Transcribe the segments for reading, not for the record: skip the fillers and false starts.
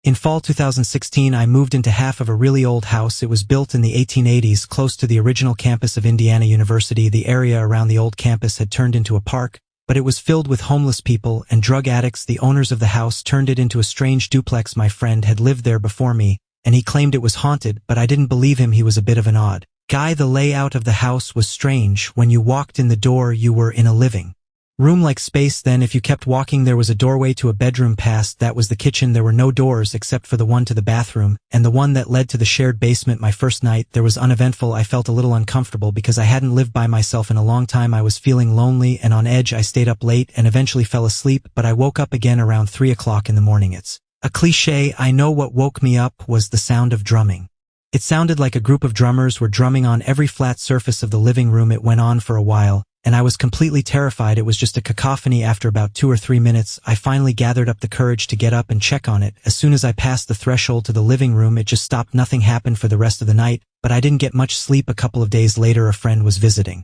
In fall 2016, I moved into half of a really old house. It was built in the 1880s, close to the original campus of Indiana University. The area around the old campus had turned into a park, but it was filled with homeless people and drug addicts. The owners of the house turned it into a strange duplex. My friend had lived there before me, and he claimed it was haunted, but I didn't believe him. He was a bit of an odd guy. The layout of the house was strange. When you walked in the door, you were in a living room-like space. Then if you kept walking, there was a doorway to a bedroom past. That was the kitchen. There were no doors except for the one to the bathroom and the one that led to the shared basement. My first night there was uneventful. I felt a little uncomfortable because I hadn't lived by myself in a long time. I was feeling lonely and on edge. I stayed up late and eventually fell asleep, but I woke up again around 3 o'clock in the morning. It's a cliche, I know. What woke me up was the sound of drumming. It sounded like a group of drummers were drumming on every flat surface of the living room. It went on for a while, and I was completely terrified. It was just a cacophony. After about 2 or 3 minutes, I finally gathered up the courage to get up and check on it. As soon as I passed the threshold to the living room, it just stopped. Nothing happened for the rest of the night, but I didn't get much sleep. A couple of days later, a friend was visiting.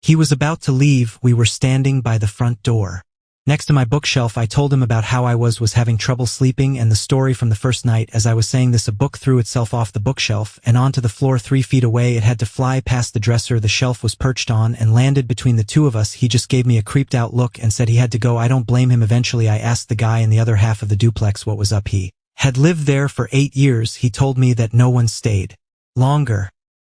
He was about to leave. We were standing by the front door next to my bookshelf. I told him about how I was having trouble sleeping and the story from the first night. As I was saying this, a book threw itself off the bookshelf and onto the floor 3 feet away. It had to fly past the dresser the shelf was perched on and landed between the two of us. He just gave me a creeped out look and said he had to go. I don't blame him. Eventually I asked the guy in the other half of the duplex what was up. He had lived there for 8 years. He told me that no one stayed longer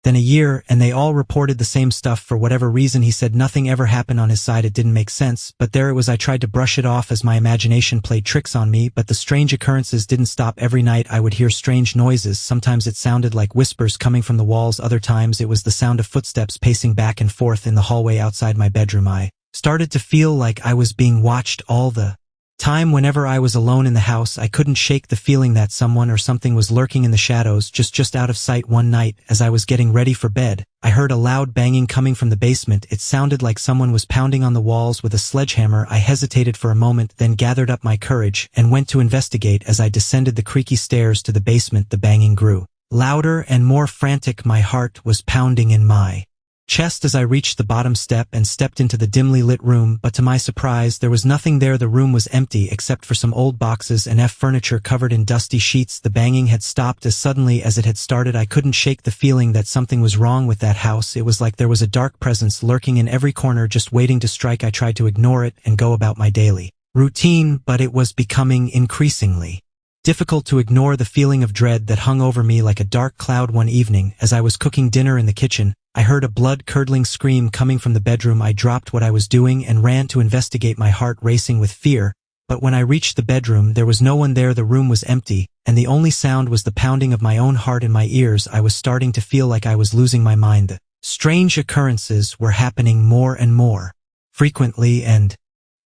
than a year, and they all reported the same stuff for whatever reason. He said nothing ever happened on his side. It didn't make sense, but there it was. I tried to brush it off as my imagination played tricks on me, but the strange occurrences didn't stop. Every night I would hear strange noises. Sometimes it sounded like whispers coming from the walls. Other times it was the sound of footsteps pacing back and forth in the hallway outside my bedroom. I started to feel like I was being watched all the time. Whenever I was alone in the house, I couldn't shake the feeling that someone or something was lurking in the shadows, just out of sight. One night, as I was getting ready for bed, I heard a loud banging coming from the basement. It sounded like someone was pounding on the walls with a sledgehammer. I hesitated for a moment, then gathered up my courage and went to investigate. As I descended the creaky stairs to the basement, the banging grew louder and more frantic. My heart was pounding in my chest as I reached the bottom step and stepped into the dimly lit room, but to my surprise, there was nothing there. The room was empty except for some old boxes and furniture covered in dusty sheets. The banging had stopped as suddenly as it had started. I couldn't shake the feeling that something was wrong with that house. It was like there was a dark presence lurking in every corner, just waiting to strike. I tried to ignore it and go about my daily routine, but it was becoming increasingly difficult to ignore the feeling of dread that hung over me like a dark cloud. One evening, as I was cooking dinner in the kitchen, I heard a blood-curdling scream coming from the bedroom. I dropped what I was doing and ran to investigate, my heart racing with fear. But when I reached the bedroom, there was no one there. The room was empty, and the only sound was the pounding of my own heart in my ears. I was starting to feel like I was losing my mind. The strange occurrences were happening more and more frequently, and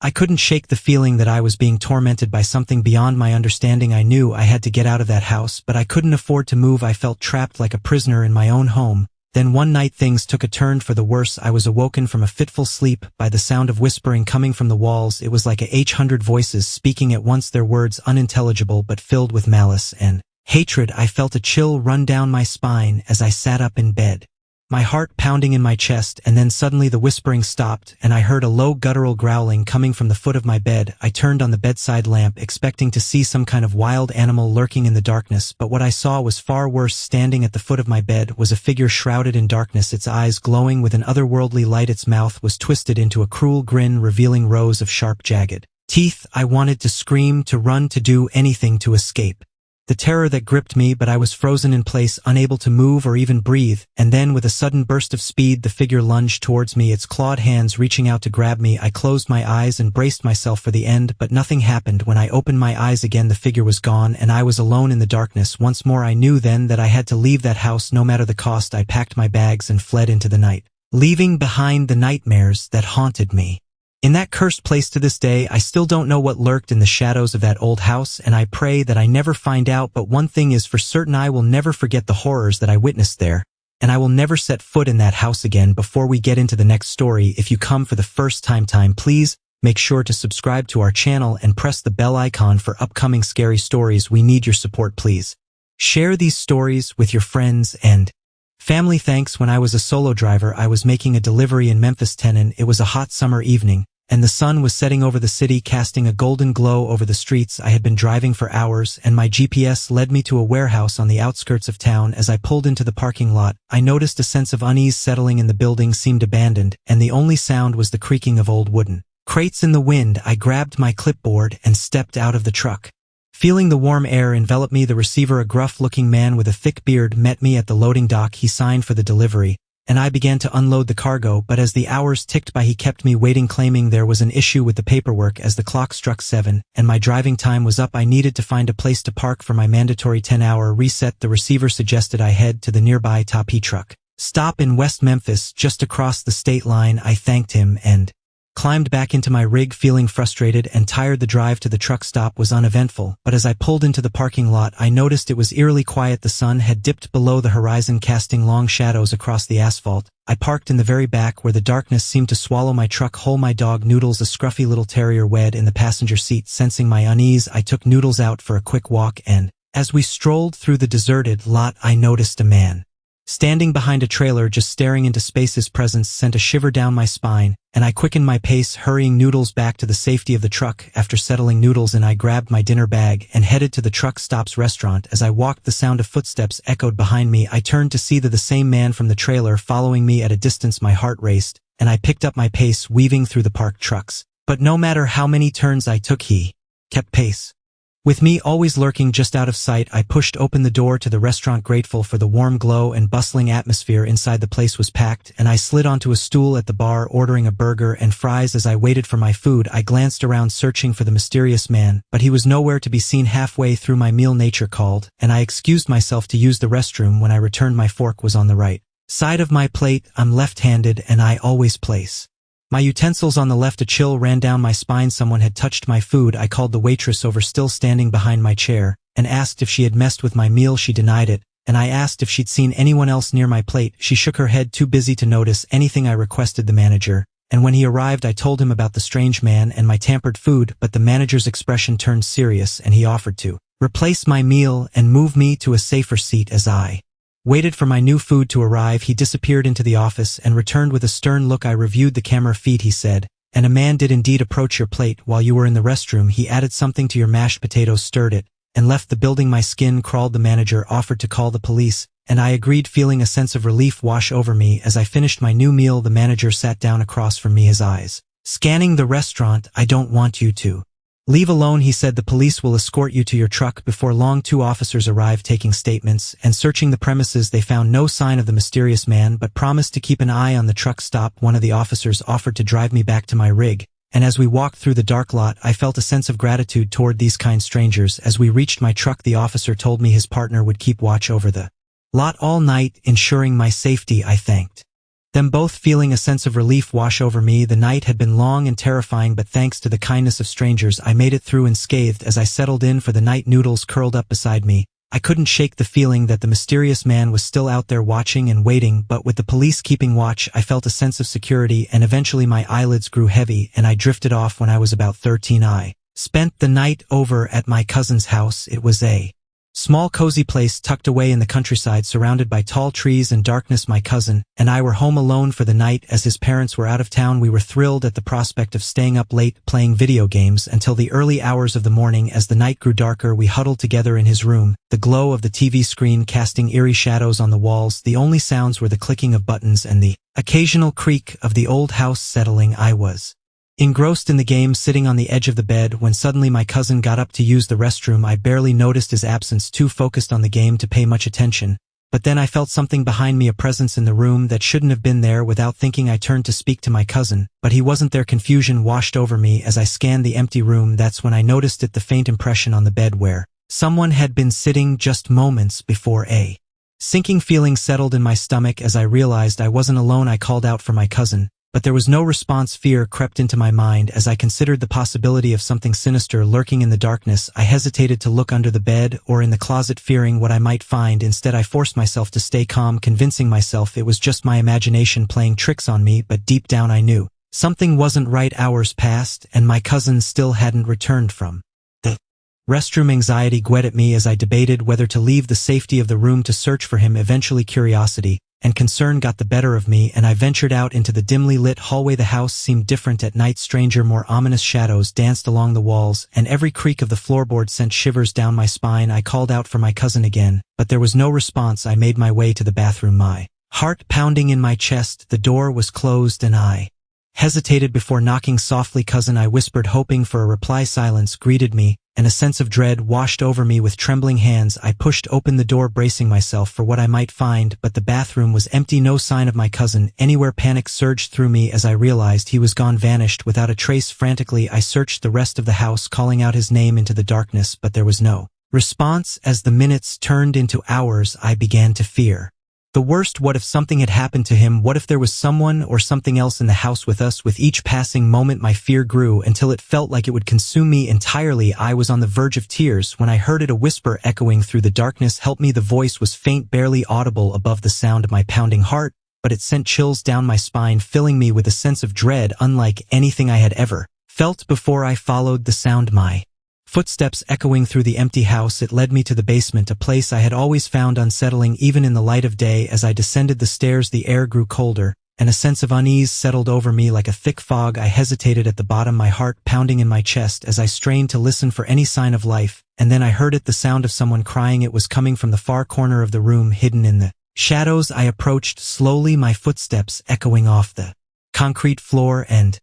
I couldn't shake the feeling that I was being tormented by something beyond my understanding. I knew I had to get out of that house, but I couldn't afford to move. I felt trapped like a prisoner in my own home. Then one night things took a turn for the worse. I was awoken from a fitful sleep by the sound of whispering coming from the walls. It was like 100 voices speaking at once, their words unintelligible but filled with malice and hatred. I felt a chill run down my spine as I sat up in bed, my heart pounding in my chest, and then suddenly the whispering stopped and I heard a low guttural growling coming from the foot of my bed. I turned on the bedside lamp, expecting to see some kind of wild animal lurking in the darkness, but what I saw was far worse. Standing at the foot of my bed was a figure shrouded in darkness, its eyes glowing with an otherworldly light. Its mouth was twisted into a cruel grin, revealing rows of sharp, jagged teeth. I wanted to scream, to run, to do anything to escape the terror that gripped me, but I was frozen in place, unable to move or even breathe. And then, with a sudden burst of speed, the figure lunged towards me, its clawed hands reaching out to grab me. I closed my eyes and braced myself for the end, but nothing happened. When I opened my eyes again, the figure was gone, and I was alone in the darkness once more. I knew then that I had to leave that house, no matter the cost. I packed my bags and fled into the night, leaving behind the nightmares that haunted me. In that cursed place, to this day, I still don't know what lurked in the shadows of that old house, and I pray that I never find out. But one thing is for certain, I will never forget the horrors that I witnessed there, and I will never set foot in that house again. Before we get into the next story, if you come for the first time, please make sure to subscribe to our channel and press the bell icon for upcoming scary stories. We need your support, please. Share these stories with your friends and family. Thanks. When I was a solo driver, I was making a delivery in Memphis, Tennessee. It was a hot summer evening, and the sun was setting over the city, casting a golden glow over the streets. I had been driving for hours, and my GPS led me to a warehouse on the outskirts of town. As I pulled into the parking lot, I noticed a sense of unease settling in. The building seemed abandoned, and the only sound was the creaking of old wooden crates in the wind. I grabbed my clipboard and stepped out of the truck. Feeling the warm air envelop me, the receiver, a gruff-looking man with a thick beard, met me at the loading dock. He signed for the delivery, and I began to unload the cargo, but as the hours ticked by he kept me waiting, claiming there was an issue with the paperwork. As the clock struck 7 and my driving time was up, I needed to find a place to park for my mandatory 10-hour reset. The receiver suggested I head to the nearby Top truck stop in West Memphis, just across the state line. I thanked him and climbed back into my rig, feeling frustrated and tired. The drive to the truck stop was uneventful, but as I pulled into the parking lot, I noticed it was eerily quiet. The sun had dipped below the horizon, casting long shadows across the asphalt. I parked in the very back, where the darkness seemed to swallow my truck whole. My dog Noodles, a scruffy little terrier, wed in the passenger seat. Sensing my unease, I took Noodles out for a quick walk, and as we strolled through the deserted lot, I noticed a man standing behind a trailer, just staring into space. His presence sent a shiver down my spine, and I quickened my pace, hurrying Noodles back to the safety of the truck. After settling Noodles in, I grabbed my dinner bag and headed to the truck stop's restaurant. As I walked, the sound of footsteps echoed behind me. I turned to see the same man from the trailer following me at a distance. My heart raced, and I picked up my pace, weaving through the parked trucks. But no matter how many turns I took, he kept pace with me, always lurking just out of sight. I pushed open the door to the restaurant, grateful for the warm glow and bustling atmosphere inside. The place was packed, and I slid onto a stool at the bar, ordering a burger and fries. As I waited for my food, I glanced around, searching for the mysterious man, but he was nowhere to be seen. Halfway through my meal, nature called, and I excused myself to use the restroom. When I returned, my fork was on the right side of my plate. I'm left-handed, and I always place my utensils on the left. A chill ran down my spine. Someone had touched my food. I called the waitress over, still standing behind my chair, and asked if she had messed with my meal. She denied it, and I asked if she'd seen anyone else near my plate. She shook her head, too busy to notice anything. I requested the manager, and when he arrived, I told him about the strange man and my tampered food, but the manager's expression turned serious, and he offered to replace my meal and move me to a safer seat. As I waited for my new food to arrive, he disappeared into the office and returned with a stern look. I reviewed the camera feed, he said, and a man did indeed approach your plate while you were in the restroom. He added something to your mashed potatoes, stirred it, and left the building. My skin crawled. The manager offered to call the police, and I agreed, feeling a sense of relief wash over me. As I finished my new meal, the manager sat down across from me, his eyes scanning the restaurant. I don't want you to leave alone, he said. The police will escort you to your truck. Before long, 2 officers arrived, taking statements, and searching the premises. They found no sign of the mysterious man, but promised to keep an eye on the truck stop. One of the officers offered to drive me back to my rig, and as we walked through the dark lot, I felt a sense of gratitude toward these kind strangers. As we reached my truck, the officer told me his partner would keep watch over the lot all night, ensuring my safety. I thanked them both, feeling a sense of relief wash over me. The night had been long and terrifying, but thanks to the kindness of strangers, I made it through unscathed. As I settled in for the night, Noodles curled up beside me. I couldn't shake the feeling that the mysterious man was still out there watching and waiting, but with the police keeping watch, I felt a sense of security, and eventually my eyelids grew heavy and I drifted off. When I was about 13, I spent the night over at my cousin's house. It was a small, cozy place tucked away in the countryside, surrounded by tall trees and darkness. My cousin and I were home alone for the night, as his parents were out of town. We were thrilled at the prospect of staying up late playing video games until the early hours of the morning. As the night grew darker, we huddled together in his room, the glow of the TV screen casting eerie shadows on the walls. The only sounds were the clicking of buttons and the occasional creak of the old house settling. I was engrossed in the game, sitting on the edge of the bed, when suddenly my cousin got up to use the restroom. I barely noticed his absence, too focused on the game to pay much attention. But then I felt something behind me, a presence in the room that shouldn't have been there. Without thinking, I turned to speak to my cousin, but he wasn't there. Confusion washed over me as I scanned the empty room. That's when I noticed it, the faint impression on the bed where someone had been sitting just moments before. A sinking feeling settled in my stomach as I realized I wasn't alone. I called out for my cousin, but there was no response. Fear crept into my mind as I considered the possibility of something sinister lurking in the darkness. I hesitated to look under the bed or in the closet, fearing what I might find. Instead, I forced myself to stay calm, convincing myself it was just my imagination playing tricks on me, but deep down I knew something wasn't right. Hours passed, and my cousin still hadn't returned from the restroom. Anxiety growed at me as I debated whether to leave the safety of the room to search for him. Eventually, curiosity and concern got the better of me, and I ventured out into the dimly lit hallway. The house seemed different at night. Stranger, more ominous shadows danced along the walls, and every creak of the floorboard sent shivers down my spine. I called out for my cousin again, but there was no response. I made my way to the bathroom, my heart pounding in my chest. The door was closed and I hesitated before knocking softly. "Cousin," I whispered, hoping for a reply. Silence greeted me, and a sense of dread washed over me. With trembling hands, I pushed open the door, bracing myself for what I might find, but the bathroom was empty. No sign of my cousin anywhere. Panic surged through me as I realized he was gone, vanished without a trace. Frantically, I searched the rest of the house, calling out his name into the darkness, but there was no response. As the minutes turned into hours, I began to fear the worst. What if something had happened to him? What if there was someone or something else in the house with us? With each passing moment, my fear grew until it felt like it would consume me entirely. I was on the verge of tears when I heard it, a whisper echoing through the darkness. "Help me." The voice was faint, barely audible above the sound of my pounding heart, but it sent chills down my spine, filling me with a sense of dread unlike anything I had ever felt before. I followed the sound, my footsteps echoing through the empty house. It led me to the basement, a place I had always found unsettling even in the light of day. As I descended the stairs, the air grew colder, and a sense of unease settled over me like a thick fog. I hesitated at the bottom, my heart pounding in my chest as I strained to listen for any sign of life, and then I heard it, the sound of someone crying. It was coming from the far corner of the room, hidden in the shadows. I approached slowly, my footsteps echoing off the concrete floor, and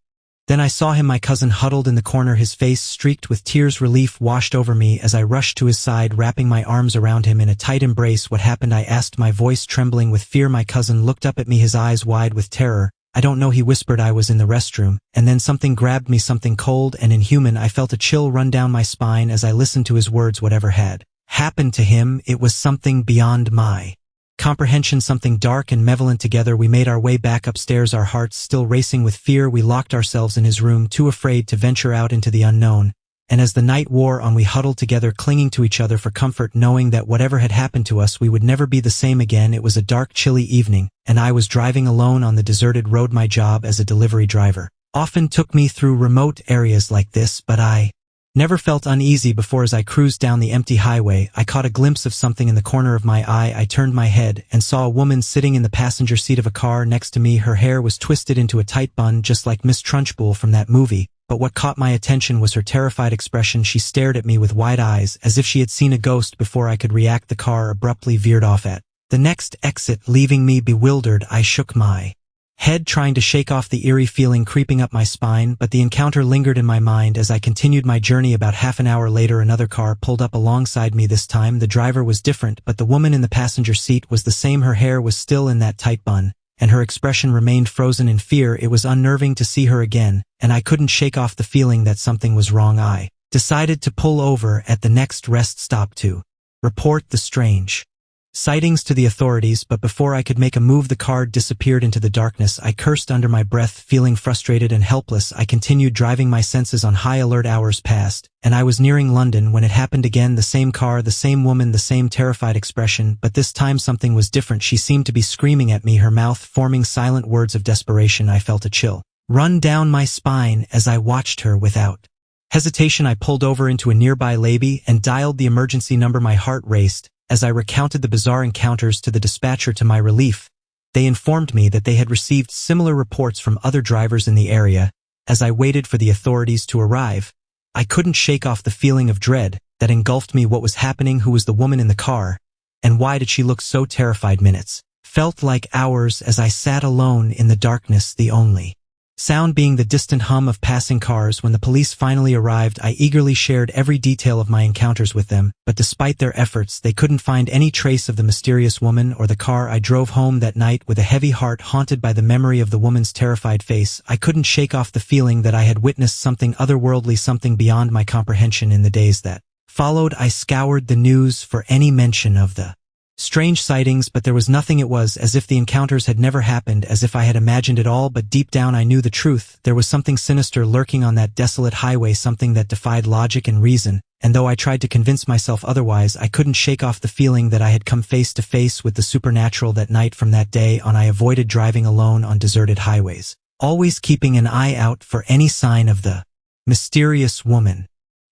then I saw him, my cousin, huddled in the corner, his face streaked with tears. Relief washed over me as I rushed to his side, wrapping my arms around him in a tight embrace. "What happened?" I asked, my voice trembling with fear. My cousin looked up at me, his eyes wide with terror. "I don't know," he whispered. "I was in the restroom, and then something grabbed me, something cold and inhuman." I felt a chill run down my spine as I listened to his words. Whatever had happened to him, it was something beyond my comprehension, something dark and malevolent. Together we made our way back upstairs, our hearts still racing with fear. We locked ourselves in his room, too afraid to venture out into the unknown. And as the night wore on, we huddled together, clinging to each other for comfort, knowing that whatever had happened to us, we would never be the same again. It was a dark, chilly evening, and I was driving alone on the deserted road. My job as a delivery driver often took me through remote areas like this, but I never felt uneasy before. As I cruised down the empty highway, I caught a glimpse of something in the corner of my eye. I turned my head and saw a woman sitting in the passenger seat of a car next to me. Her hair was twisted into a tight bun, just like Miss Trunchbull from that movie. But what caught my attention was her terrified expression. She stared at me with wide eyes, as if she had seen a ghost. Before I could react, the car abruptly veered off at the next exit, leaving me bewildered. I shook my head, trying to shake off the eerie feeling creeping up my spine, but the encounter lingered in my mind as I continued my journey. About half an hour later, another car pulled up alongside me. This time, the driver was different, but the woman in the passenger seat was the same. Her hair was still in that tight bun, and her expression remained frozen in fear. It was unnerving to see her again, and I couldn't shake off the feeling that something was wrong. I decided to pull over at the next rest stop to report the strange sightings to the authorities, but before I could make a move, the car disappeared into the darkness. I cursed under my breath, feeling frustrated and helpless. I continued driving, my senses on high alert. Hours passed, and I was nearing London when it happened again. The same car, the same woman, the same terrified expression, but this time something was different. She seemed to be screaming at me, her mouth forming silent words of desperation. I felt a chill run down my spine as I watched her. Without hesitation, I pulled over into a nearby lobby and dialed the emergency number. My heart raced as I recounted the bizarre encounters to the dispatcher. To my relief, they informed me that they had received similar reports from other drivers in the area. As I waited for the authorities to arrive, I couldn't shake off the feeling of dread that engulfed me. What was happening? Who was the woman in the car? And why did she look so terrified? Minutes felt like hours as I sat alone in the darkness, the only sound being the distant hum of passing cars. When the police finally arrived, I eagerly shared every detail of my encounters with them, but despite their efforts, they couldn't find any trace of the mysterious woman or the car. I drove home that night with a heavy heart, haunted by the memory of the woman's terrified face. I couldn't shake off the feeling that I had witnessed something otherworldly, something beyond my comprehension. In the days that followed, I scoured the news for any mention of the strange sightings, but there was nothing. It was as if the encounters had never happened, as if I had imagined it all. But deep down I knew the truth. There was something sinister lurking on that desolate highway, something that defied logic and reason, and though I tried to convince myself otherwise, I couldn't shake off the feeling that I had come face to face with the supernatural. That night, from that day on, I avoided driving alone on deserted highways, always keeping an eye out for any sign of the mysterious woman.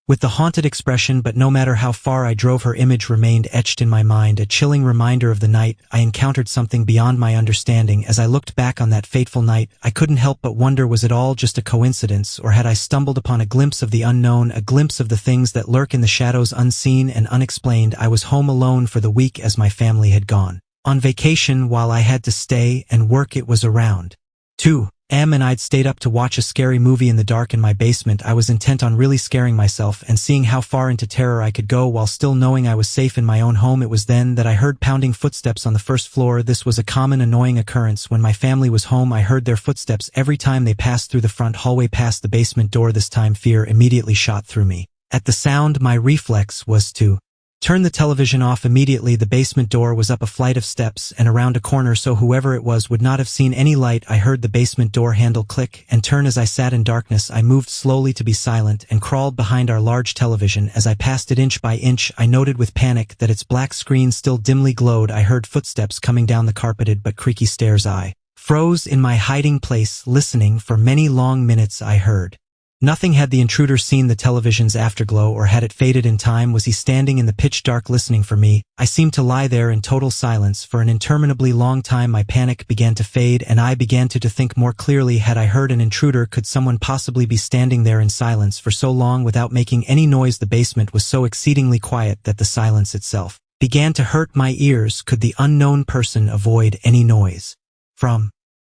with the haunted expression, but no matter how far I drove, her image remained etched in my mind, a chilling reminder of the night I encountered something beyond my understanding. As I looked back on that fateful night, I couldn't help but wonder, was it all just a coincidence, or had I stumbled upon a glimpse of the unknown, a glimpse of the things that lurk in the shadows, unseen and unexplained? I was home alone for the week as my family had gone on vacation while I had to stay and work. It was around 2 a.m. and I'd stayed up to watch a scary movie in the dark in my basement. I was intent on really scaring myself and seeing how far into terror I could go while still knowing I was safe in my own home. It was then that I heard pounding footsteps on the first floor. This was a common, annoying occurrence when my family was home. I heard their footsteps every time they passed through the front hallway past the basement door. This time fear immediately shot through me. At the sound, my reflex was to turn the television off immediately. The basement door was up a flight of steps and around a corner, so whoever it was would not have seen any light. I heard the basement door handle click and turn as I sat in darkness. I moved slowly to be silent and crawled behind our large television. As I passed it inch by inch, I noted with panic that its black screen still dimly glowed. I heard footsteps coming down the carpeted but creaky stairs. I froze in my hiding place, listening. For many long minutes I heard nothing. Had the intruder seen the television's afterglow, or had it faded in time? Was he standing in the pitch dark listening for me? I seemed to lie there in total silence for an interminably long time. My panic began to fade and I began to think more clearly. Had I heard an intruder? Could someone possibly be standing there in silence for so long without making any noise? The basement was so exceedingly quiet that the silence itself began to hurt my ears. Could the unknown person avoid any noise from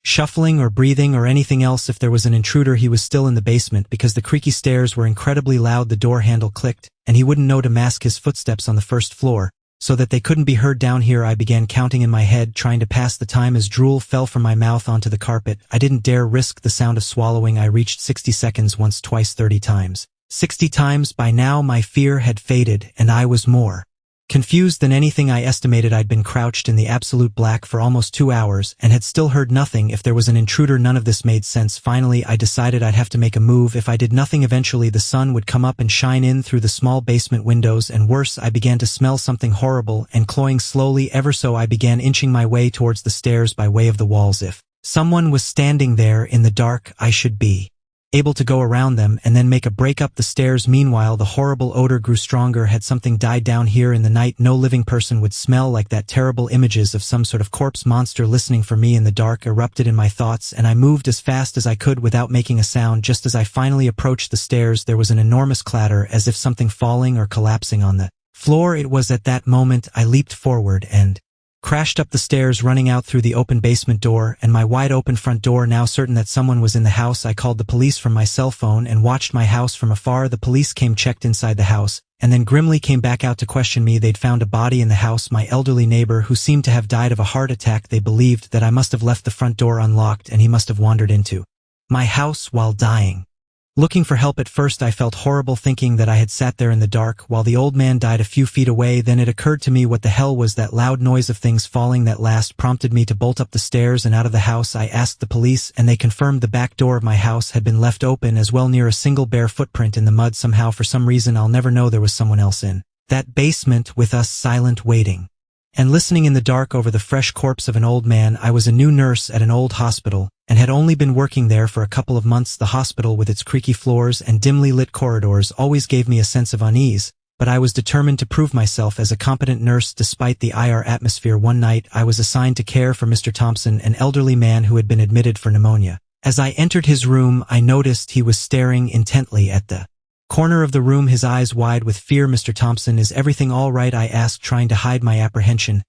shuffling or breathing or anything else? If there was an intruder, he was still in the basement, because the creaky stairs were incredibly loud. The door handle clicked, and he wouldn't know to mask his footsteps on the first floor so that they couldn't be heard down here. I began counting in my head, trying to pass the time as drool fell from my mouth onto the carpet. I didn't dare risk the sound of swallowing. I reached 60 seconds, once, twice, 30 times. 60 times. By now my fear had faded, and I was more confused than anything. I estimated I'd been crouched in the absolute black for almost 2 hours and had still heard nothing. If there was an intruder, none of this made sense. Finally, I decided I'd have to make a move. If I did nothing, eventually the sun would come up and shine in through the small basement windows. And worse, I began to smell something horrible and cloying. Slowly, ever so, I began inching my way towards the stairs by way of the walls. If someone was standing there in the dark, I should be able to go around them and then make a break up the stairs. Meanwhile, the horrible odor grew stronger. Had something died down here in the night? No living person would smell like that. Terrible images of some sort of corpse monster listening for me in the dark erupted in my thoughts, and I moved as fast as I could without making a sound. Just as I finally approached the stairs, there was an enormous clatter, as if something falling or collapsing on the floor. It was at that moment I leaped forward and crashed up the stairs, running out through the open basement door and my wide-open front door. Now certain that someone was in the house, I called the police from my cell phone and watched my house from afar. The police came, checked inside the house, and then grimly came back out to question me. They'd found a body in the house, my elderly neighbor, who seemed to have died of a heart attack. They believed that I must have left the front door unlocked and he must have wandered into my house while dying, looking for help. At first I felt horrible, thinking that I had sat there in the dark while the old man died a few feet away. Then it occurred to me, what the hell was that loud noise of things falling? That last prompted me to bolt up the stairs and out of the house. I asked the police, and they confirmed the back door of my house had been left open as well, near a single bare footprint in the mud. Somehow, for some reason I'll never know, there was someone else in that basement with us, silent, waiting and listening in the dark over the fresh corpse of an old man. I was a new nurse at an old hospital and had only been working there for a couple of months. The hospital, with its creaky floors and dimly lit corridors, always gave me a sense of unease, but I was determined to prove myself as a competent nurse despite the IR atmosphere. One night I was assigned to care for Mr. Thompson, an elderly man who had been admitted for pneumonia. As I entered his room, I noticed he was staring intently at the corner of the room, his eyes wide with fear. "Mr. Thompson, is everything all right?" I asked, trying to hide my apprehension.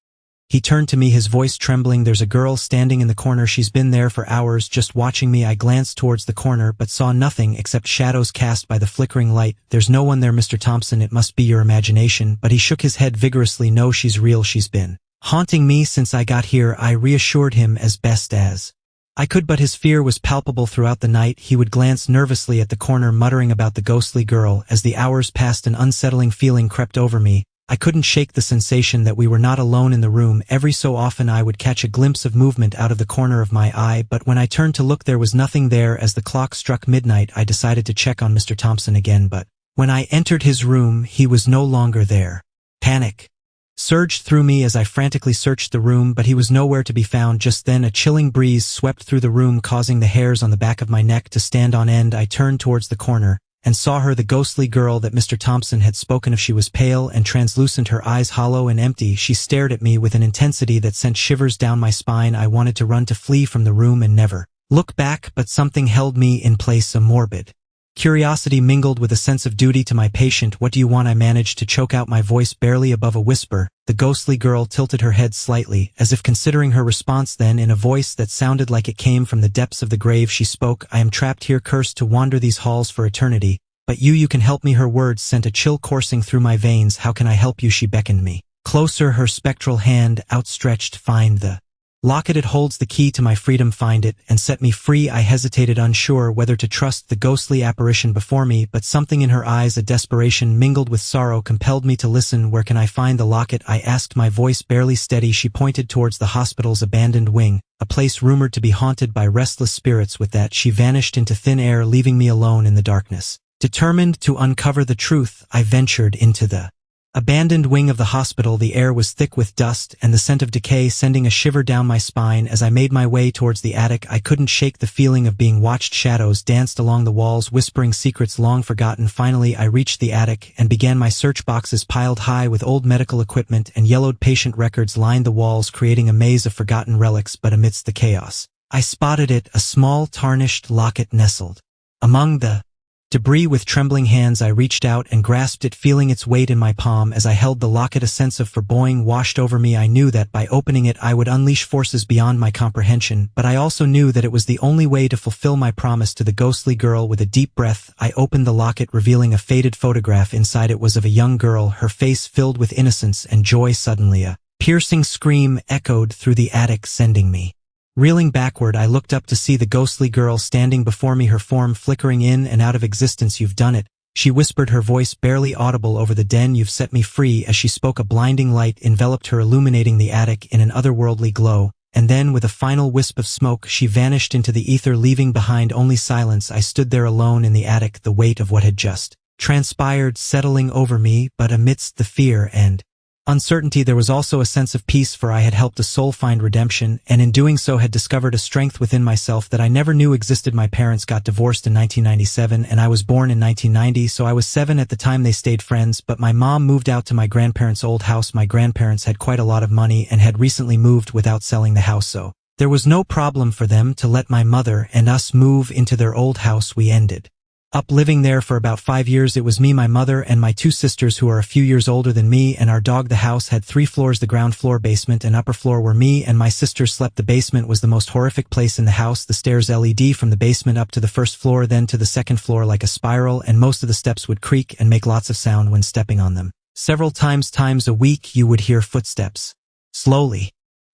He turned to me, his voice trembling. "There's a girl standing in the corner. She's been there for hours, just watching me." I glanced towards the corner, but saw nothing except shadows cast by the flickering light. "There's no one there, Mr. Thompson. It must be your imagination." But he shook his head vigorously. "No, she's real. She's been haunting me since I got here." I reassured him as best as I could, but his fear was palpable throughout the night. He would glance nervously at the corner, muttering about the ghostly girl. As the hours passed, an unsettling feeling crept over me. I couldn't shake the sensation that we were not alone in the room. Every so often I would catch a glimpse of movement out of the corner of my eye, but when I turned to look, there was nothing there. As the clock struck midnight, I decided to check on Mr. Thompson again, but when I entered his room, he was no longer there. Panic surged through me as I frantically searched the room, but he was nowhere to be found. Just then, a chilling breeze swept through the room, causing the hairs on the back of my neck to stand on end. I turned towards the corner and saw her, the ghostly girl that Mr. Thompson had spoken of. She was pale and translucent, her eyes hollow and empty. She stared at me with an intensity that sent shivers down my spine. I wanted to run, to flee from the room and never look back, but something held me in place, a morbid curiosity mingled with a sense of duty to my patient. "What do you want?" I managed to choke out, my voice barely above a whisper. The ghostly girl tilted her head slightly, as if considering her response, then, in a voice that sounded like it came from the depths of the grave, she spoke. "I am trapped here, cursed to wander these halls for eternity. But you can help me." Her words sent a chill coursing through my veins. "How can I help you?" She beckoned me closer, her spectral hand outstretched. "Find the locket. It holds the key to my freedom. Find it, and set me free." I hesitated, unsure whether to trust the ghostly apparition before me, but something in her eyes, a desperation mingled with sorrow, compelled me to listen. "Where can I find the locket?" I asked, my voice barely steady. She pointed towards the hospital's abandoned wing, a place rumored to be haunted by restless spirits. With that, she vanished into thin air, leaving me alone in the darkness. Determined to uncover the truth, I ventured into the abandoned wing of the hospital. The air was thick with dust and the scent of decay, sending a shiver down my spine. As I made my way towards the attic, I couldn't shake the feeling of being watched. Shadows danced along the walls, whispering secrets long forgotten. Finally, I reached the attic and began my search. Boxes piled high with old medical equipment and yellowed patient records lined the walls, creating a maze of forgotten relics. But amidst the chaos, I spotted it, a small, tarnished locket nestled among the debris. With trembling hands, I reached out and grasped it, feeling its weight in my palm. As I held the locket, a sense of foreboding washed over me. I knew that by opening it I would unleash forces beyond my comprehension, but I also knew that it was the only way to fulfill my promise to the ghostly girl. With a deep breath, I opened the locket, revealing a faded photograph. Inside it was of a young girl, her face filled with innocence and joy. Suddenly, a piercing scream echoed through the attic, sending me reeling backward. I looked up to see the ghostly girl standing before me, her form flickering in and out of existence. "You've done it," she whispered, her voice barely audible over the den. "You've set me free." As she spoke, a blinding light enveloped her, illuminating the attic in an otherworldly glow. And then, with a final wisp of smoke, she vanished into the ether, leaving behind only silence. I stood there alone in the attic, the weight of what had just transpired settling over me. But amidst the fear and uncertainty, there was also a sense of peace, for I had helped a soul find redemption, and in doing so had discovered a strength within myself that I never knew existed. My parents got divorced in 1997, and I was born in 1990, so I was 7 at the time. They stayed friends, but my mom moved out to my grandparents' old house. My grandparents had quite a lot of money and had recently moved without selling the house, so there was no problem for them to let my mother and us move into their old house. We ended up living there for about 5 years. It was me, my mother, and my 2 sisters who are a few years older than me, and our dog. The house had 3 floors. The ground floor, basement, and upper floor were me and my sisters slept. The basement was the most horrific place in the house. The stairs LED from the basement up to the first floor, then to the second floor like a spiral, and most of the steps would creak and make lots of sound when stepping on them. Several times a week you would hear footsteps slowly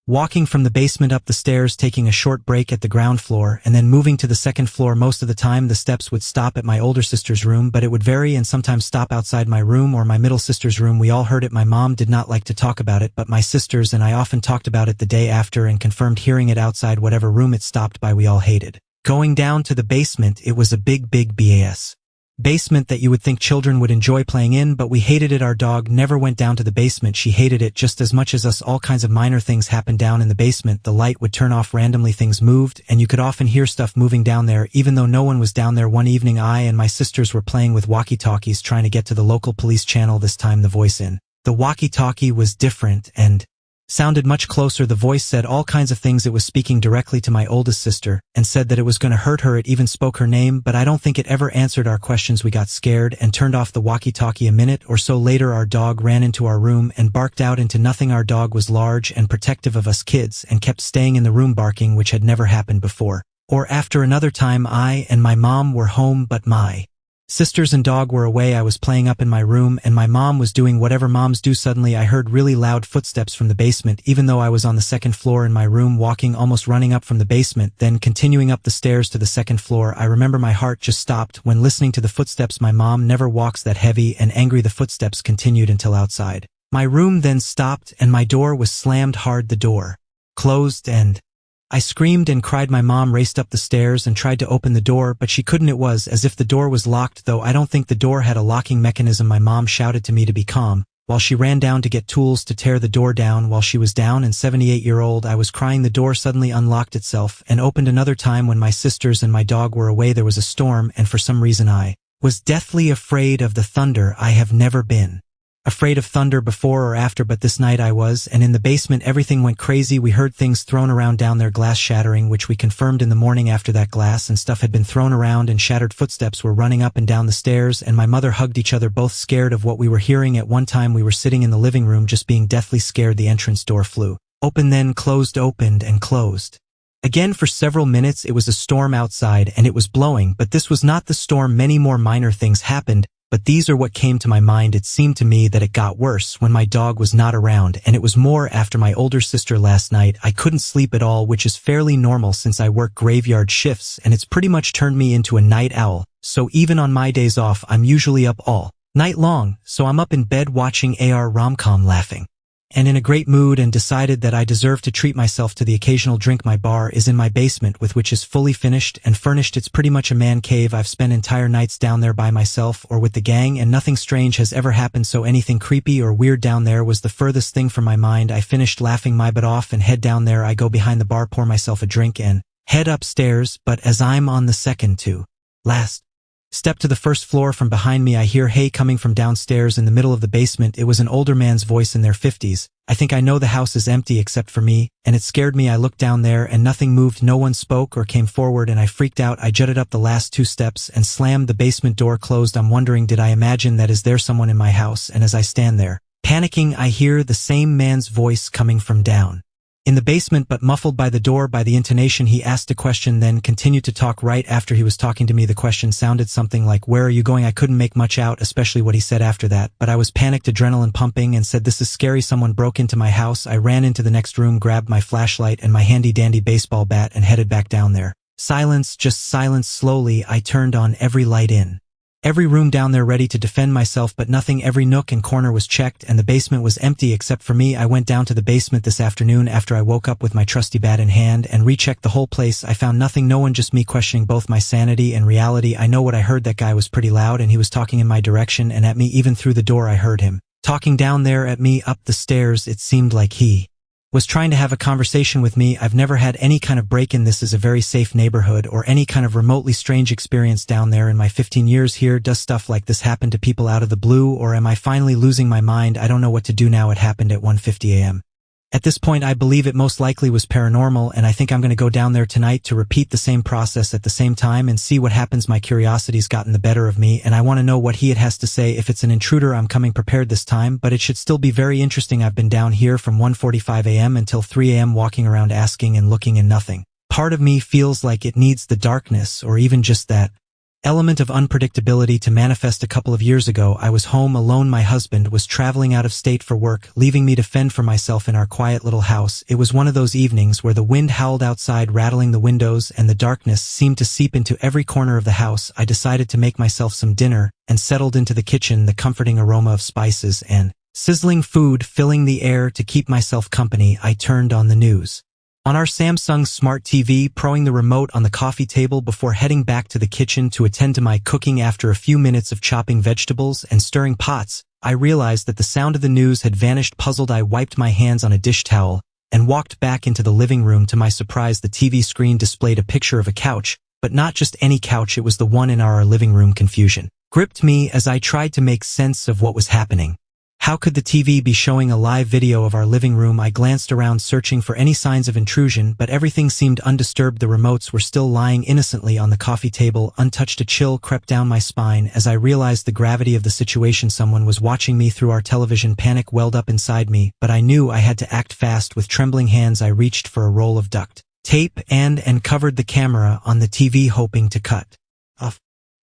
walking from the basement up the stairs, taking a short break at the ground floor, and then moving to the second floor. Most of the time the steps would stop at my older sister's room, but it would vary and sometimes stop outside my room or my middle sister's room. We all heard it. My mom did not like to talk about it, but my sisters and I often talked about it the day after and confirmed hearing it outside whatever room it stopped by. We all hated going down to the basement. It was a big BAS basement that you would think children would enjoy playing in, but we hated it. Our dog never went down to the basement. She hated it just as much as us. All kinds of minor things happened down in the basement. The light would turn off randomly, things moved, and you could often hear stuff moving down there, even though no one was down there. One evening, I and my sisters were playing with walkie-talkies, trying to get to the local police channel. This time the voice in the walkie-talkie was different and sounded much closer. The voice said all kinds of things. It was speaking directly to my oldest sister and said that it was going to hurt her. It even spoke her name, but I don't think it ever answered our questions. We got scared and turned off the walkie-talkie. A minute or so later, our dog ran into our room and barked out into nothing. Our dog was large and protective of us kids and kept staying in the room barking, which had never happened before or after. Another time I and my mom were home, but my sisters and dog were away. I was playing up in my room and my mom was doing whatever moms do. Suddenly I heard really loud footsteps from the basement, even though I was on the second floor in my room, walking, almost running up from the basement, then continuing up the stairs to the second floor. I remember my heart just stopped when listening to the footsteps. My mom never walks that heavy and angry. The footsteps continued until outside my room, then stopped and my door was slammed hard. The door closed and I screamed and cried. My mom raced up the stairs and tried to open the door, but she couldn't. It was as if the door was locked, though I don't think the door had a locking mechanism. My mom shouted to me to be calm, while she ran down to get tools to tear the door down. While she was down and 78-year-old, I was crying. The door suddenly unlocked itself and opened. Another time when my sisters and my dog were away, there was a storm, and for some reason I Was deathly afraid of the thunder. I have never been afraid of thunder before or after, but this night I was, and in the basement everything went crazy. We heard things thrown around down there, glass shattering, which we confirmed in the morning after that glass and stuff had been thrown around, and shattered footsteps were running up and down the stairs, and my mother hugged each other, both scared of what we were hearing. At one time we were sitting in the living room just being deathly scared. The entrance door flew open, then closed, opened and closed again for several minutes. It was a storm outside and it was blowing, but this was not the storm. Many more minor things happened, but these are what came to my mind. It seemed to me that it got worse when my dog was not around, and it was more after my older sister. Last night I couldn't sleep at all, which is fairly normal since I work graveyard shifts, and it's pretty much turned me into a night owl. So even on my days off I'm usually up all night long, so I'm up in bed watching AR rom-com, laughing and in a great mood, and decided that I deserve to treat myself to the occasional drink. My bar is in my basement, with which is fully finished and furnished. It's pretty much a man cave. I've spent entire nights down there by myself or with the gang, and nothing strange has ever happened, so anything creepy or weird down there was the furthest thing from my mind. I finished laughing my butt off and head down there. I go behind the bar, pour myself a drink and head upstairs, but as I'm on the second to last step to the first floor, from behind me I hear hey coming from downstairs in the middle of the basement. It was an older man's voice in their 50s. I think I know the house is empty except for me, and it scared me. I looked down there and nothing moved. No one spoke or came forward, and I freaked out. I jutted up the last 2 steps and slammed the basement door closed. I'm wondering, did I imagine that? Is there someone in my house? And as I stand there panicking, I hear the same man's voice coming from down in the basement, but muffled by the door. By the intonation he asked a question, then continued to talk. Right after he was talking to me, the question sounded something like, "Where are you going?" I couldn't make much out, especially what he said after that, but I was panicked, adrenaline pumping, and said, "This is scary. Someone broke into my house." I ran into the next room, grabbed my flashlight and my handy-dandy baseball bat, and headed back down there. Silence, just silence. Slowly I turned on every light in every room down there, ready to defend myself, but nothing. Every nook and corner was checked, and the basement was empty except for me. I went down to the basement this afternoon after I woke up with my trusty bat in hand and rechecked the whole place. I found nothing, no one, just me questioning both my sanity and reality. I know what I heard. That guy was pretty loud, and he was talking in my direction and at me. Even through the door I heard him talking down there at me up the stairs. It seemed like he was trying to have a conversation with me. I've never had any kind of break-in. This is a very safe neighborhood, or any kind of remotely strange experience down there in my 15 years here. Does stuff like this happen to people out of the blue, or am I finally losing my mind? I don't know what to do now. It happened at 1:50 a.m. At this point I believe it most likely was paranormal, and I think I'm going to go down there tonight to repeat the same process at the same time and see what happens. My curiosity's gotten the better of me, and I want to know what he has to say. If it's an intruder, I'm coming prepared this time, but it should still be very interesting. I've been down here from 1:45 a.m. until 3 a.m. walking around, asking and looking, and nothing. Part of me feels like it needs the darkness, or even just that element of unpredictability to manifest. A couple of years ago I was home alone. My husband was traveling out of state for work, leaving me to fend for myself in our quiet little house. It was one of those evenings where the wind howled outside, rattling the windows, and the darkness seemed to seep into every corner of the house. I decided to make myself some dinner and settled into the kitchen, the comforting aroma of spices and sizzling food filling the air. To keep myself company, I turned on the news on our Samsung Smart TV, proing the remote on the coffee table before heading back to the kitchen to attend to my cooking. After a few minutes of chopping vegetables and stirring pots, I realized that the sound of the news had vanished. Puzzled, I wiped my hands on a dish towel and walked back into the living room. To my surprise, the TV screen displayed a picture of a couch, but not just any couch. It was the one in our living room. Confusion gripped me as I tried to make sense of what was happening. How could the TV be showing a live video of our living room? I glanced around, searching for any signs of intrusion, but everything seemed undisturbed. The remotes were still lying innocently on the coffee table, untouched. A chill crept down my spine as I realized the gravity of the situation. Someone was watching me through our television. Panic welled up inside me, but I knew I had to act fast. With trembling hands I reached for a roll of duct tape and covered the camera on the TV, hoping to cut off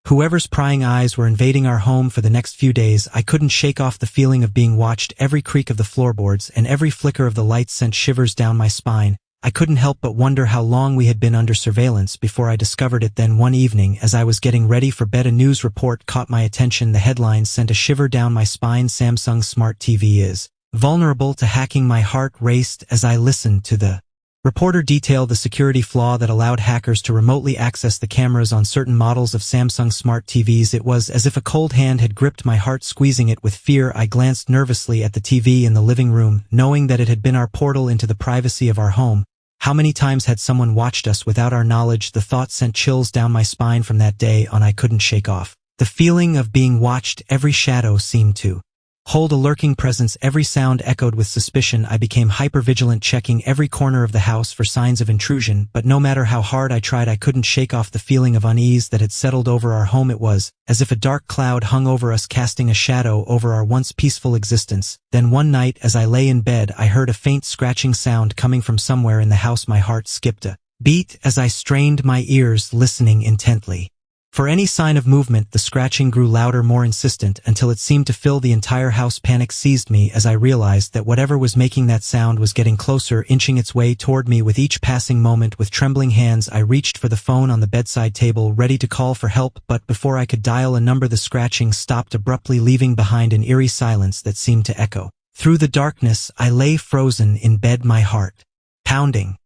whoever's prying eyes were invading our home. For the next few days I couldn't shake off the feeling of being watched. Every creak of the floorboards and every flicker of the lights sent shivers down my spine. I couldn't help but wonder how long we had been under surveillance before I discovered it. Then one evening, as I was getting ready for bed, a news report caught my attention. The headlines sent a shiver down my spine. Samsung Smart TV is vulnerable to hacking. My heart raced as I listened to the reporter detailed the security flaw that allowed hackers to remotely access the cameras on certain models of Samsung Smart TVs. It was as if a cold hand had gripped my heart, squeezing it with fear. I glanced nervously at the TV in the living room, knowing that it had been our portal into the privacy of our home. How many times had someone watched us without our knowledge? The thought sent chills down my spine. From that day on I couldn't shake off The feeling of being watched, every shadow seemed to hold a lurking presence, every sound echoed with suspicion. I became hyper-vigilant, checking every corner of the house for signs of intrusion, but no matter how hard I tried, I couldn't shake off the feeling of unease that had settled over our home. It was as if a dark cloud hung over us, casting a shadow over our once peaceful existence. Then one night, as I lay in bed, I heard a faint scratching sound coming from somewhere in the house. My heart skipped a beat as I strained my ears, listening intently for any sign of movement. The scratching grew louder, more insistent, until it seemed to fill the entire house. Panic seized me as I realized that whatever was making that sound was getting closer, inching its way toward me with each passing moment. With trembling hands, I reached for the phone on the bedside table, ready to call for help, but before I could dial a number, the scratching stopped abruptly, leaving behind an eerie silence that seemed to echo through the darkness. I lay frozen in bed, my heart pounding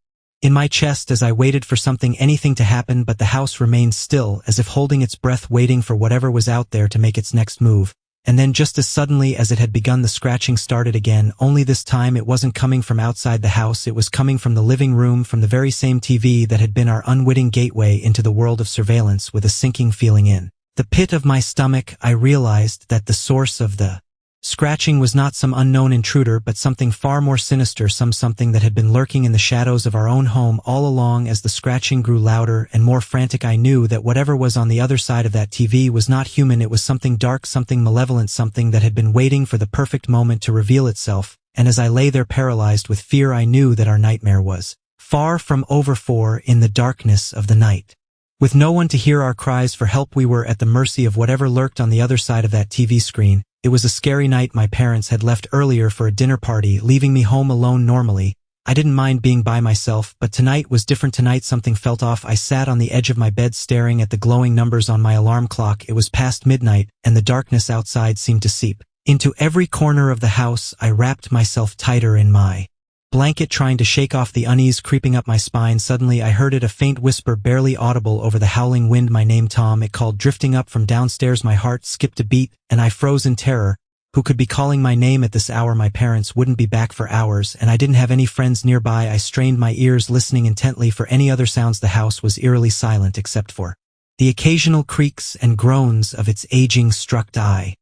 in my chest as I waited for anything to happen, but the house remained still, as if holding its breath, waiting for whatever was out there to make its next move. And then, just as suddenly as it had begun, the scratching started again, only this time it wasn't coming from outside the house. It was coming from the living room, from the very same TV that had been our unwitting gateway into the world of surveillance. With a sinking feeling in the pit of my stomach, I realized that the source of the scratching was not some unknown intruder, but something far more sinister, something that had been lurking in the shadows of our own home all along. As the scratching grew louder and more frantic, I knew that whatever was on the other side of that TV was not human. It was something dark, something malevolent, something that had been waiting for the perfect moment to reveal itself. And as I lay there paralyzed with fear, I knew that our nightmare was far from over, for in the darkness of the night, with no one to hear our cries for help, we were at the mercy of whatever lurked on the other side of that TV screen. It was a scary night. My parents had left earlier for a dinner party, leaving me home alone. Normally, I didn't mind being by myself, but tonight was different. Tonight something felt off. I sat on the edge of my bed, staring at the glowing numbers on my alarm clock. It was past midnight, and the darkness outside seemed to seep into every corner of the house. I wrapped myself tighter in my blanket, trying to shake off the unease creeping up my spine. Suddenly I heard it, a faint whisper, barely audible over the howling wind. My name, Tom, it called, drifting up from downstairs. My heart skipped a beat, and I froze in terror. Who could be calling my name at this hour? My parents wouldn't be back for hours, and I didn't have any friends nearby. I strained my ears, listening intently for any other sounds. The house was eerily silent, except for the occasional creaks and groans of its aging structure. I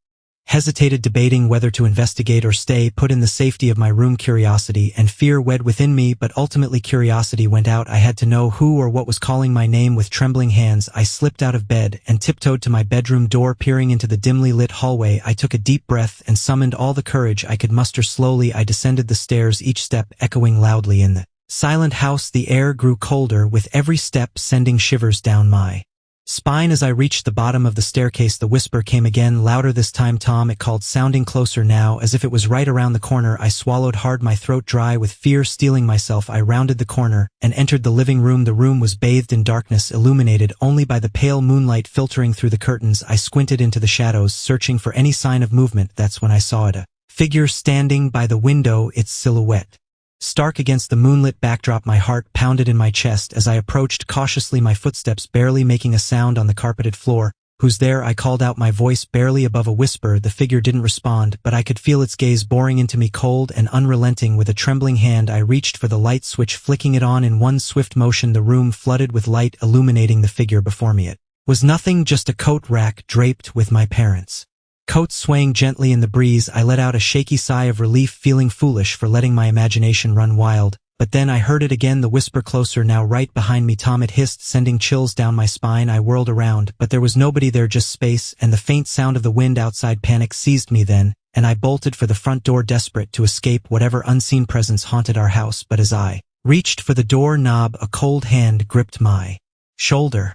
hesitated, debating whether to investigate or stay put in the safety of my room. Curiosity and fear wed within me, but ultimately curiosity went out. I had to know who or what was calling my name. With trembling hands, I slipped out of bed and tiptoed to my bedroom door. Peering into the dimly lit hallway, I took a deep breath and summoned all the courage I could muster. Slowly, I descended the stairs, each step echoing loudly in the silent house. The air grew colder with every step, sending shivers down my spine. As I reached the bottom of the staircase, the whisper came again, louder this time. Tom, it called, sounding closer now, as if it was right around the corner. I swallowed hard, my throat dry with fear. Steeling myself, I rounded the corner and entered the living room. The room was bathed in darkness, illuminated only by the pale moonlight filtering through the curtains. I squinted into the shadows, searching for any sign of movement. That's when I saw it, a figure standing by the window, its silhouette stark against the moonlit backdrop. My heart pounded in my chest as I approached cautiously, my footsteps barely making a sound on the carpeted floor. Who's there? I called out, my voice barely above a whisper. The figure didn't respond, but I could feel its gaze boring into me, cold and unrelenting. With a trembling hand, I reached for the light switch, flicking it on in one swift motion. The room flooded with light, illuminating the figure before me. It was nothing, just a coat rack draped with my parents' coats swaying gently in the breeze. I let out a shaky sigh of relief, feeling foolish for letting my imagination run wild. But then I heard it again, the whisper closer, now right behind me. Tom, it hissed, sending chills down my spine. I whirled around, but there was nobody there, just space and the faint sound of the wind outside. Panic seized me then, and I bolted for the front door, desperate to escape whatever unseen presence haunted our house. But as I reached for the door knob, a cold hand gripped my shoulder,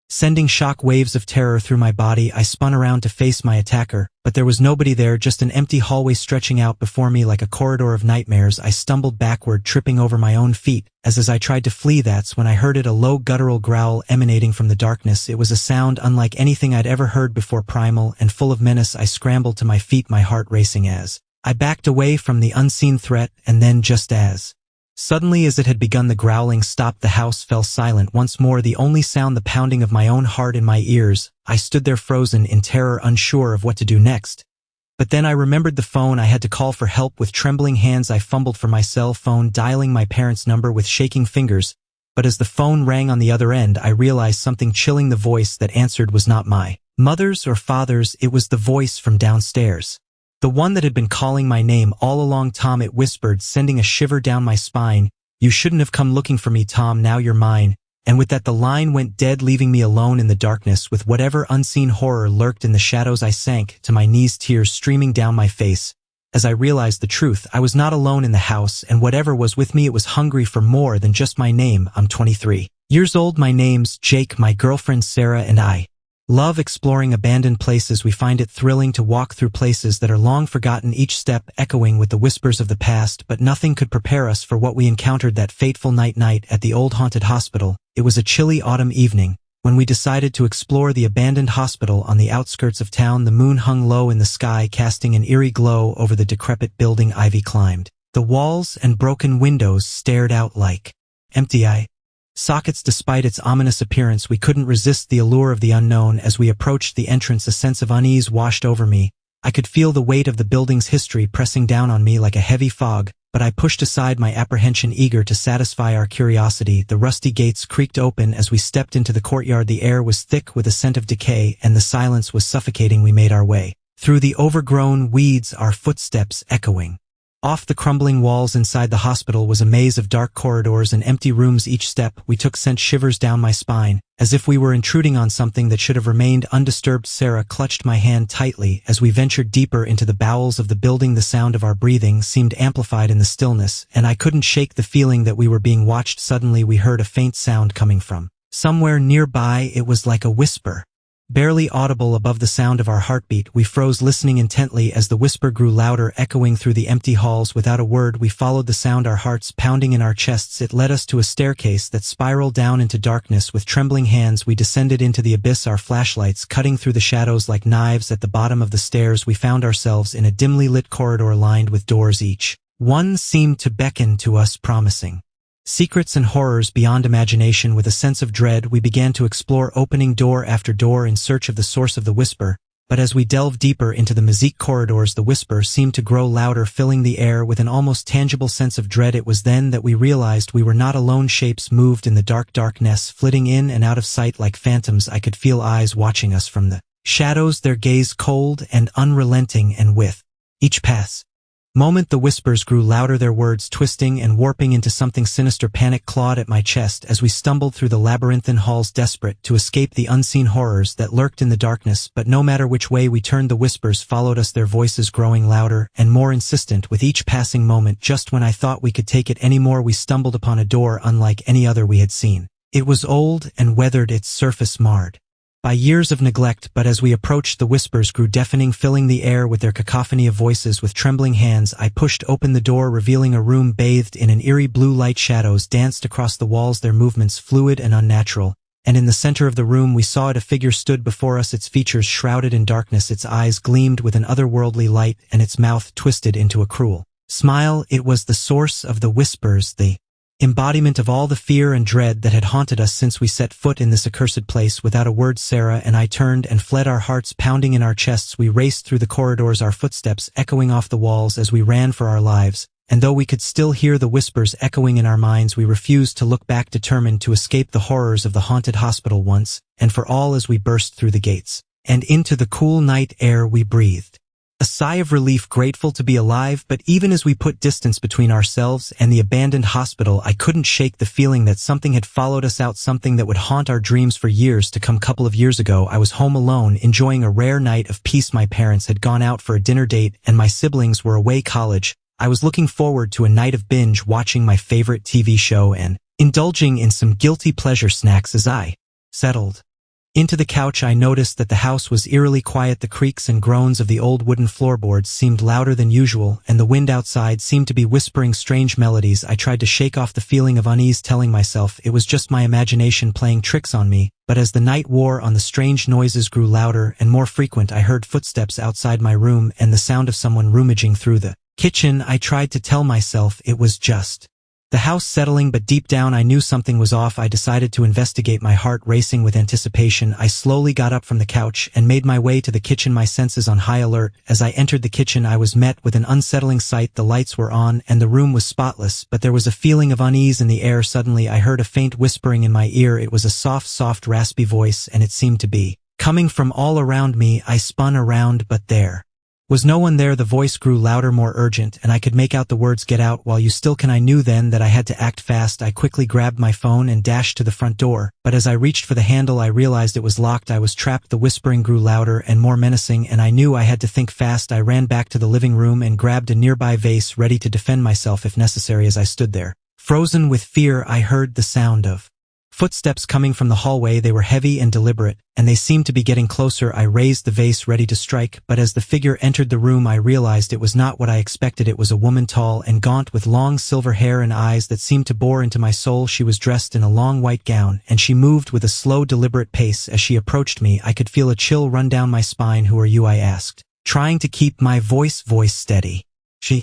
sending shock waves of terror through my body. I spun around to face my attacker, but there was nobody there, just an empty hallway stretching out before me like a corridor of nightmares. I stumbled backward, tripping over my own feet. As I tried to flee, that's when I heard it, a low guttural growl emanating from the darkness. It was a sound unlike anything I'd ever heard before, primal and full of menace. I scrambled to my feet, my heart racing as I backed away from the unseen threat, and then just as suddenly as it had begun, the growling stopped. The house fell silent once more, the only sound the pounding of my own heart in my ears. I stood there frozen in terror, unsure of what to do next. But then I remembered the phone. I had to call for help. With trembling hands, I fumbled for my cell phone, dialing my parents' number with shaking fingers. But as the phone rang on the other end, I realized something chilling. The voice that answered was not my Mother's or father's, it was the voice from downstairs. The one that had been calling my name all along. Tom, it whispered, sending a shiver down my spine. You shouldn't have come looking for me, Tom, now you're mine. And with that the line went dead, leaving me alone in the darkness with whatever unseen horror lurked in the shadows. I sank to my knees, tears streaming down my face. As I realized the truth, I was not alone in the house, and whatever was with me, it was hungry for more than just my name. I'm 23 years old, my name's Jake, my girlfriend Sarah and I love exploring abandoned places. We find it thrilling to walk through places that are long forgotten, each step echoing with the whispers of the past, but nothing could prepare us for what we encountered that fateful night at the old haunted hospital. It was a chilly autumn evening when we decided to explore the abandoned hospital on the outskirts of town. The moon hung low in the sky, casting an eerie glow over the decrepit building. Ivy climbed the walls and broken windows stared out like empty eye sockets. Despite its ominous appearance, we couldn't resist the allure of the unknown. As we approached the entrance, a sense of unease washed over me. I could feel the weight of the building's history pressing down on me like a heavy fog, but I pushed aside my apprehension, eager to satisfy our curiosity. The rusty gates creaked open as we stepped into the courtyard. The air was thick with a scent of decay, and the silence was suffocating. We made our way through the overgrown weeds, our footsteps echoing off the crumbling walls. Inside the hospital was a maze of dark corridors and empty rooms. Each step we took sent shivers down my spine, as if we were intruding on something that should have remained undisturbed. Sarah clutched my hand tightly as we ventured deeper into the bowels of the building. The sound of our breathing seemed amplified in the stillness, and I couldn't shake the feeling that we were being watched. Suddenly we heard a faint sound coming from somewhere nearby. It was like a whisper, barely audible above the sound of our heartbeat. We froze, listening intently as the whisper grew louder, echoing through the empty halls. Without a word, we followed the sound, our hearts pounding in our chests. It led us to a staircase that spiraled down into darkness. With trembling hands, we descended into the abyss, our flashlights cutting through the shadows like knives. At the bottom of the stairs, we found ourselves in a dimly lit corridor lined with doors. Each one seemed to beckon to us, promising secrets and horrors beyond imagination. With a sense of dread, we began to explore, opening door after door in search of the source of the whisper. But as we delved deeper into the mazique corridors, the whisper seemed to grow louder, filling the air with an almost tangible sense of dread. It was then that we realized we were not alone. Shapes moved in the darkness, flitting in and out of sight like phantoms. I could feel eyes watching us from the shadows, their gaze cold and unrelenting, and with each moment the whispers grew louder, their words twisting and warping into something sinister. Panic clawed at my chest as we stumbled through the labyrinthine halls, desperate to escape the unseen horrors that lurked in the darkness. But no matter which way we turned, the whispers followed us, their voices growing louder and more insistent with each passing moment. Just when I thought we could take it anymore, we stumbled upon a door unlike any other we had seen. It was old and weathered, its surface marred by years of neglect, but as we approached, the whispers grew deafening, filling the air with their cacophony of voices. With trembling hands, I pushed open the door, revealing a room bathed in an eerie blue light. Shadows danced across the walls, their movements fluid and unnatural, and in the center of the room we saw it. A figure stood before us, its features shrouded in darkness, its eyes gleamed with an otherworldly light, and its mouth twisted into a cruel smile. It was the source of the whispers, the embodiment of all the fear and dread that had haunted us since we set foot in this accursed place. Without a word, Sarah and I turned and fled, our hearts pounding in our chests. We raced through the corridors, our footsteps echoing off the walls as we ran for our lives. And though we could still hear the whispers echoing in our minds, we refused to look back, determined to escape the horrors of the haunted hospital once and for all. As we burst through the gates and into the cool night air, we breathed a sigh of relief, grateful to be alive. But even as we put distance between ourselves and the abandoned hospital, I couldn't shake the feeling that something had followed us out, something that would haunt our dreams for years to come. Couple of years ago, I was home alone, enjoying a rare night of peace. My parents had gone out for a dinner date, and my siblings were away college. I was looking forward to a night of binge watching my favorite TV show and indulging in some guilty pleasure snacks. As I settled into the couch, I noticed that the house was eerily quiet. The creaks and groans of the old wooden floorboards seemed louder than usual, and the wind outside seemed to be whispering strange melodies. I tried to shake off the feeling of unease, telling myself it was just my imagination playing tricks on me. But as the night wore on, the strange noises grew louder and more frequent. I heard footsteps outside my room and the sound of someone rummaging through the kitchen. I tried to tell myself it was just the house settling, but deep down I knew something was off. I decided to investigate, my heart racing with anticipation. I slowly got up from the couch and made my way to the kitchen, my senses on high alert. As I entered the kitchen, I was met with an unsettling sight. The lights were on and the room was spotless, but there was a feeling of unease in the air. Suddenly I heard a faint whispering in my ear. It was a soft, raspy voice, and it seemed to be coming from all around me. I spun around, but there was no one there. The voice grew louder, more urgent, and I could make out the words, "Get out while you still can." I knew then that I had to act fast. I quickly grabbed my phone and dashed to the front door, but as I reached for the handle, I realized it was locked. I was trapped. The whispering grew louder and more menacing, and I knew I had to think fast. I ran back to the living room and grabbed a nearby vase, ready to defend myself if necessary. As I stood there, frozen with fear, I heard the sound of footsteps coming from the hallway. They were heavy and deliberate, and they seemed to be getting closer. I raised the vase, ready to strike, but as the figure entered the room, I realized it was not what I expected. It was a woman, tall and gaunt, with long silver hair and eyes that seemed to bore into my soul. She was dressed in a long white gown, and she moved with a slow, deliberate pace. As she approached me, I could feel a chill run down my spine. "Who are you?" I asked, trying to keep my voice steady. She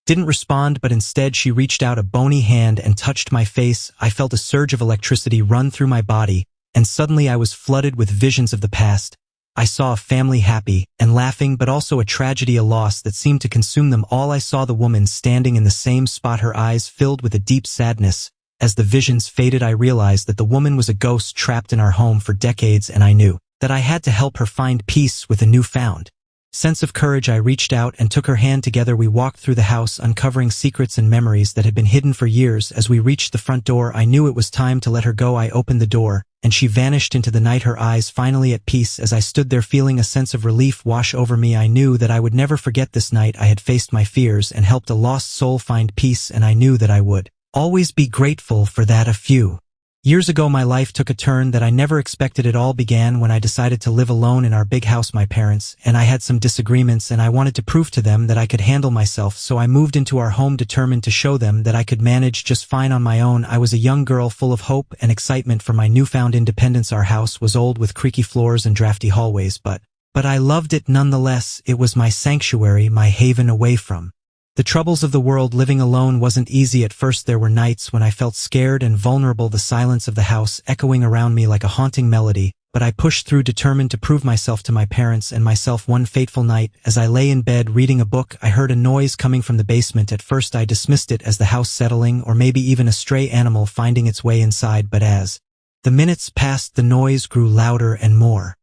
didn't respond, but instead she reached out a bony hand and touched my face. I felt a surge of electricity run through my body, and suddenly I was flooded with visions of the past. I saw a family happy and laughing, but also a tragedy, a loss that seemed to consume them all. I saw the woman standing in the same spot, her eyes filled with a deep sadness. As the visions faded, I realized that the woman was a ghost trapped in our home for decades, and I knew that I had to help her find peace with a newfound sense of courage. I reached out and took her hand. Together we walked through the house, uncovering secrets and memories that had been hidden for years. As we reached the front door, I knew it was time to let her go. I opened the door, and she vanished into the night, her eyes finally at peace. As I stood there, feeling a sense of relief wash over me, I knew that I would never forget this night. I had faced my fears and helped a lost soul find peace, and I knew that I would always be grateful for that. A few years ago, my life took a turn that I never expected. It all began when I decided to live alone in our big house. My parents and I had some disagreements, and I wanted to prove to them that I could handle myself, so I moved into our home determined to show them that I could manage just fine on my own. I was a young girl full of hope and excitement for my newfound independence. Our house was old with creaky floors and drafty hallways, but I loved it nonetheless. It was my sanctuary, my haven away from the troubles of the world. Living alone wasn't easy at first. There were nights when I felt scared and vulnerable, the silence of the house echoing around me like a haunting melody, but I pushed through, determined to prove myself to my parents and myself. One fateful night, as I lay in bed reading a book, I heard a noise coming from the basement. At first I dismissed it as the house settling, or maybe even a stray animal finding its way inside, but as the minutes passed, the noise grew louder and more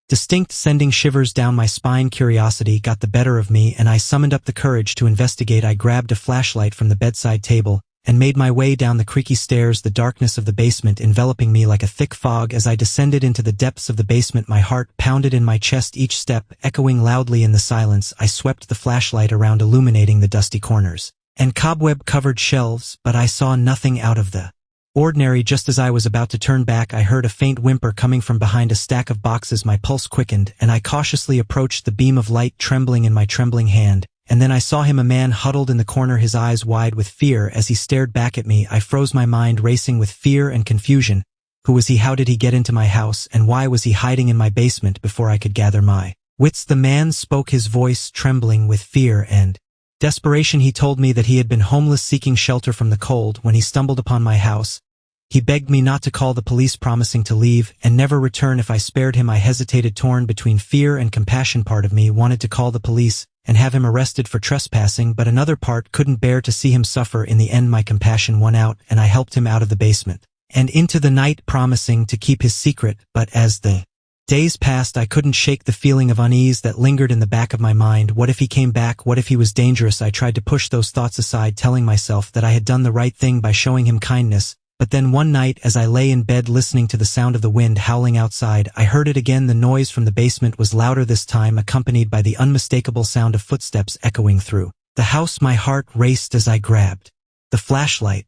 distinct, sending shivers down my spine. Curiosity got the better of me, and I summoned up the courage to investigate. I grabbed a flashlight from the bedside table and made my way down the creaky stairs, the darkness of the basement enveloping me like a thick fog. As I descended into the depths of the basement, my heart pounded in my chest, each step echoing loudly in the silence. I swept the flashlight around, illuminating the dusty corners and cobweb-covered shelves, but I saw nothing out of the ordinary. Just as I was about to turn back, I heard a faint whimper coming from behind a stack of boxes. My pulse quickened, and I cautiously approached the beam of light, trembling in my trembling hand. And then I saw him, a man huddled in the corner, his eyes wide with fear. As he stared back at me, I froze, my mind racing with fear and confusion. Who was he? How did he get into my house? And why was he hiding in my basement? Before I could gather my wits, the man spoke, his voice trembling with fear and desperation. He told me that he had been homeless, seeking shelter from the cold. When he stumbled upon my house, he begged me not to call the police, promising to leave and never return if I spared him. I hesitated, torn between fear and compassion. Part of me wanted to call the police and have him arrested for trespassing, but another part couldn't bear to see him suffer. In the end, my compassion won out, and I helped him out of the basement and into the night, promising to keep his secret. But as the days passed, I couldn't shake the feeling of unease that lingered in the back of my mind. What if he came back? What if he was dangerous? I tried to push those thoughts aside, telling myself that I had done the right thing by showing him kindness. But then one night, as I lay in bed listening to the sound of the wind howling outside, I heard it again. The noise from the basement was louder this time, accompanied by the unmistakable sound of footsteps echoing through the house. My heart raced as I grabbed the flashlight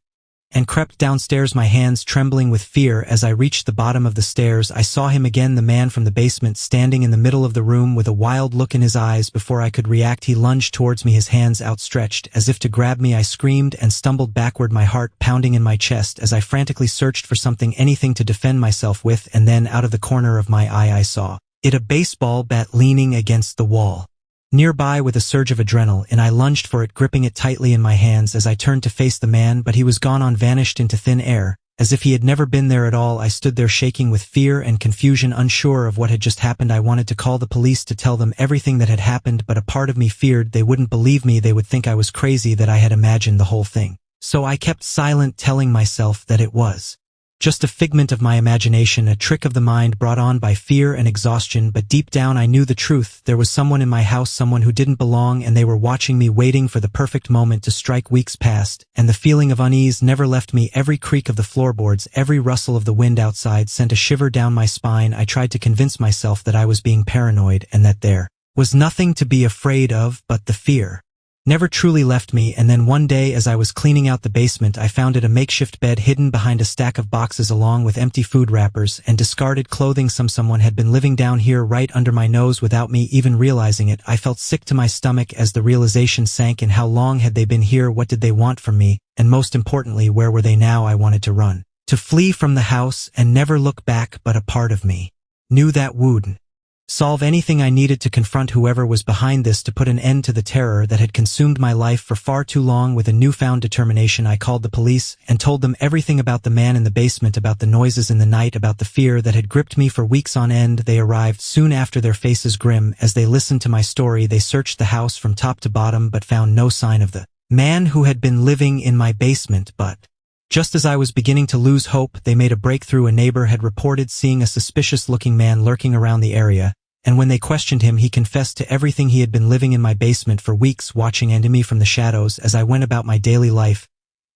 and crept downstairs, my hands trembling with fear. As I reached the bottom of the stairs, I saw him again, the man from the basement, standing in the middle of the room with a wild look in his eyes. Before I could react, he lunged towards me, his hands outstretched as if to grab me. I screamed and stumbled backward, my heart pounding in my chest as I frantically searched for something, anything to defend myself with. And then, out of the corner of my eye, I saw it, a baseball bat leaning against the wall nearby. With a surge of adrenaline, I lunged for it, gripping it tightly in my hands as I turned to face the man, but he was gone on, vanished into thin air, as if he had never been there at all. I stood there shaking with fear and confusion, unsure of what had just happened. I wanted to call the police to tell them everything that had happened, but a part of me feared they wouldn't believe me. They would think I was crazy, that I had imagined the whole thing. So I kept silent, telling myself that it was Just a figment of my imagination, a trick of the mind brought on by fear and exhaustion, but deep down I knew the truth. There was someone in my house, someone who didn't belong, and they were watching me, waiting for the perfect moment to strike. Weeks passed, and the feeling of unease never left me. Every creak of the floorboards, every rustle of the wind outside sent a shiver down my spine. I tried to convince myself that I was being paranoid and that there was nothing to be afraid of, but the fear never truly left me. And then one day, as I was cleaning out the basement, I found a makeshift bed hidden behind a stack of boxes along with empty food wrappers and discarded clothing. Someone had been living down here right under my nose without me even realizing it. I felt sick to my stomach as the realization sank in. How long had they been here? What did they want from me? And most importantly, where were they now? I wanted to run, to flee from the house and never look back, but a part of me knew that wouldn't solve anything. I needed to confront whoever was behind this, to put an end to the terror that had consumed my life for far too long. With a newfound determination, I called the police and told them everything about the man in the basement, about the noises in the night, about the fear that had gripped me for weeks on end. They arrived soon after, their faces grim as they listened to my story. They searched the house from top to bottom but found no sign of the man who had been living in my basement. But just as I was beginning to lose hope, they made a breakthrough. A neighbor had reported seeing a suspicious-looking man lurking around the area, and when they questioned him, he confessed to everything. He had been living in my basement for weeks, watching me from the shadows as I went about my daily life.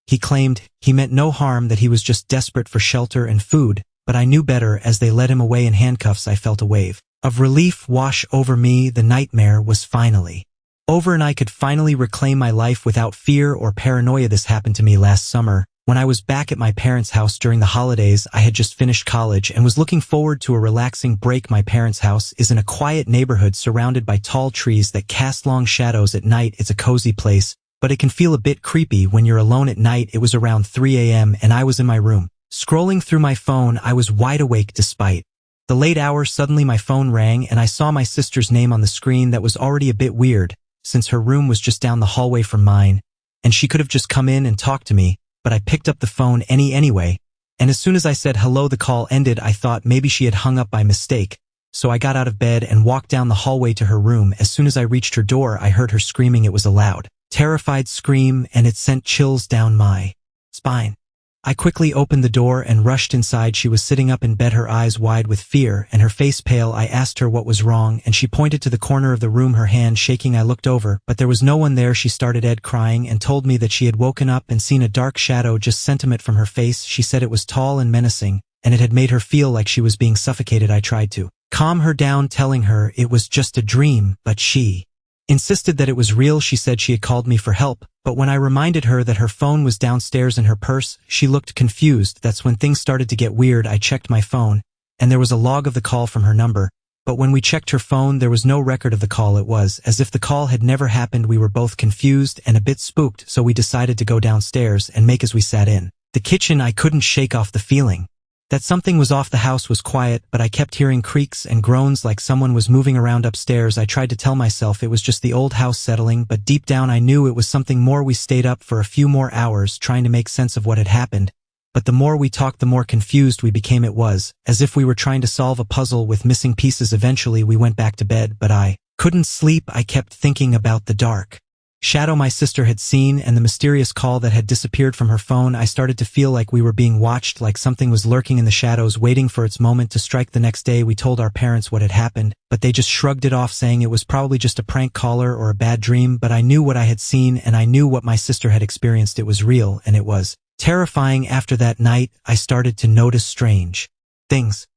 He claimed he meant no harm, that he was just desperate for shelter and food, but I knew better. As they led him away in handcuffs, I felt a wave of relief wash over me. The nightmare was finally over, and I could finally reclaim my life without fear or paranoia. This happened to me last summer, when I was back at my parents' house during the holidays. I had just finished college and was looking forward to a relaxing break. My parents' house is in a quiet neighborhood surrounded by tall trees that cast long shadows at night. It's a cozy place, but it can feel a bit creepy when you're alone at night. It was around 3 a.m. and I was in my room, scrolling through my phone. I was wide awake despite the late hour. Suddenly my phone rang and I saw my sister's name on the screen. That was already a bit weird, since her room was just down the hallway from mine, and she could have just come in and talked to me. But I picked up the phone anyway, and as soon as I said hello, the call ended. I thought maybe she had hung up by mistake, so I got out of bed and walked down the hallway to her room. As soon as I reached her door, I heard her screaming. It was a loud, terrified scream, and it sent chills down my spine. I quickly opened the door and rushed inside. She was sitting up in bed, her eyes wide with fear and her face pale. I asked her what was wrong, and she pointed to the corner of the room, her hand shaking. I looked over, but there was no one there. She started crying and told me that she had woken up and seen a dark shadow just sentiment from her face. She said it was tall and menacing, and it had made her feel like she was being suffocated. I tried to calm her down, telling her it was just a dream, but she insisted that it was real. She said she had called me for help, but when I reminded her that her phone was downstairs in her purse, she looked confused. That's when things started to get weird. I checked my phone, and there was a log of the call from her number, but when we checked her phone, there was no record of the call. It was as if the call had never happened. We were both confused and a bit spooked, so we decided to go downstairs and make. As we sat in the kitchen, I couldn't shake off the feeling that something was off. The house was quiet, but I kept hearing creaks and groans like someone was moving around upstairs. I tried to tell myself it was just the old house settling, but deep down I knew it was something more. We stayed up for a few more hours trying to make sense of what had happened, but the more we talked, the more confused we became. It was as if we were trying to solve a puzzle with missing pieces. Eventually we went back to bed, but I couldn't sleep. I kept thinking about the dark shadow my sister had seen and the mysterious call that had disappeared from her phone. I started to feel like we were being watched, like something was lurking in the shadows waiting for its moment to strike. The next day we told our parents what had happened, but they just shrugged it off, saying it was probably just a prank caller or a bad dream. But I knew what I had seen, and I knew what my sister had experienced. It was real, and it was terrifying. After that night, I started to notice strange things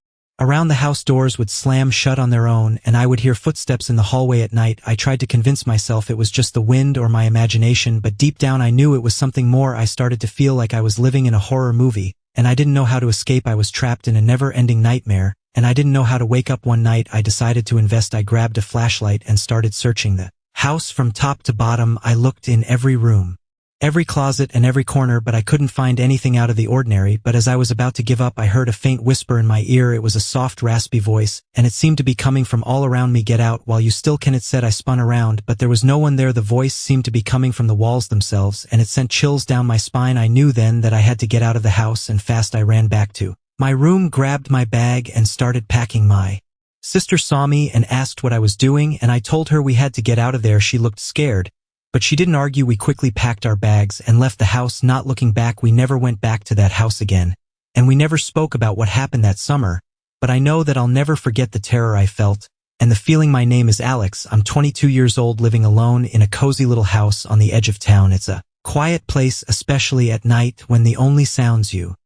around the house. Doors would slam shut on their own, and I would hear footsteps in the hallway at night. I tried to convince myself it was just the wind or my imagination, but deep down I knew it was something more. I started to feel like I was living in a horror movie, and I didn't know how to escape. I was trapped in a never-ending nightmare, and I didn't know how to wake up. One night I decided to invest. I grabbed a flashlight and started searching the house from top to bottom. I looked in every room, every closet, and every corner, but I couldn't find anything out of the ordinary. But as I was about to give up, I heard a faint whisper in my ear. It was a soft, raspy voice, and it seemed to be coming from all around me. "Get out while you still can," it said. I spun around, but there was no one there. The voice seemed to be coming from the walls themselves, and it sent chills down my spine. I knew then that I had to get out of the house, and fast. I ran back to my room, grabbed my bag, and started packing. My sister saw me and asked what I was doing, and I told her we had to get out of there. She looked scared, but she didn't argue. We quickly packed our bags and left the house, not looking back. We never went back to that house again. and we never spoke about what happened that summer, but I know that I'll never forget the terror I felt, and the feeling. My name is Alex. I'm 22 years old, living alone in a cozy little house on the edge of town. It's a quiet place, especially at night when the only sounds you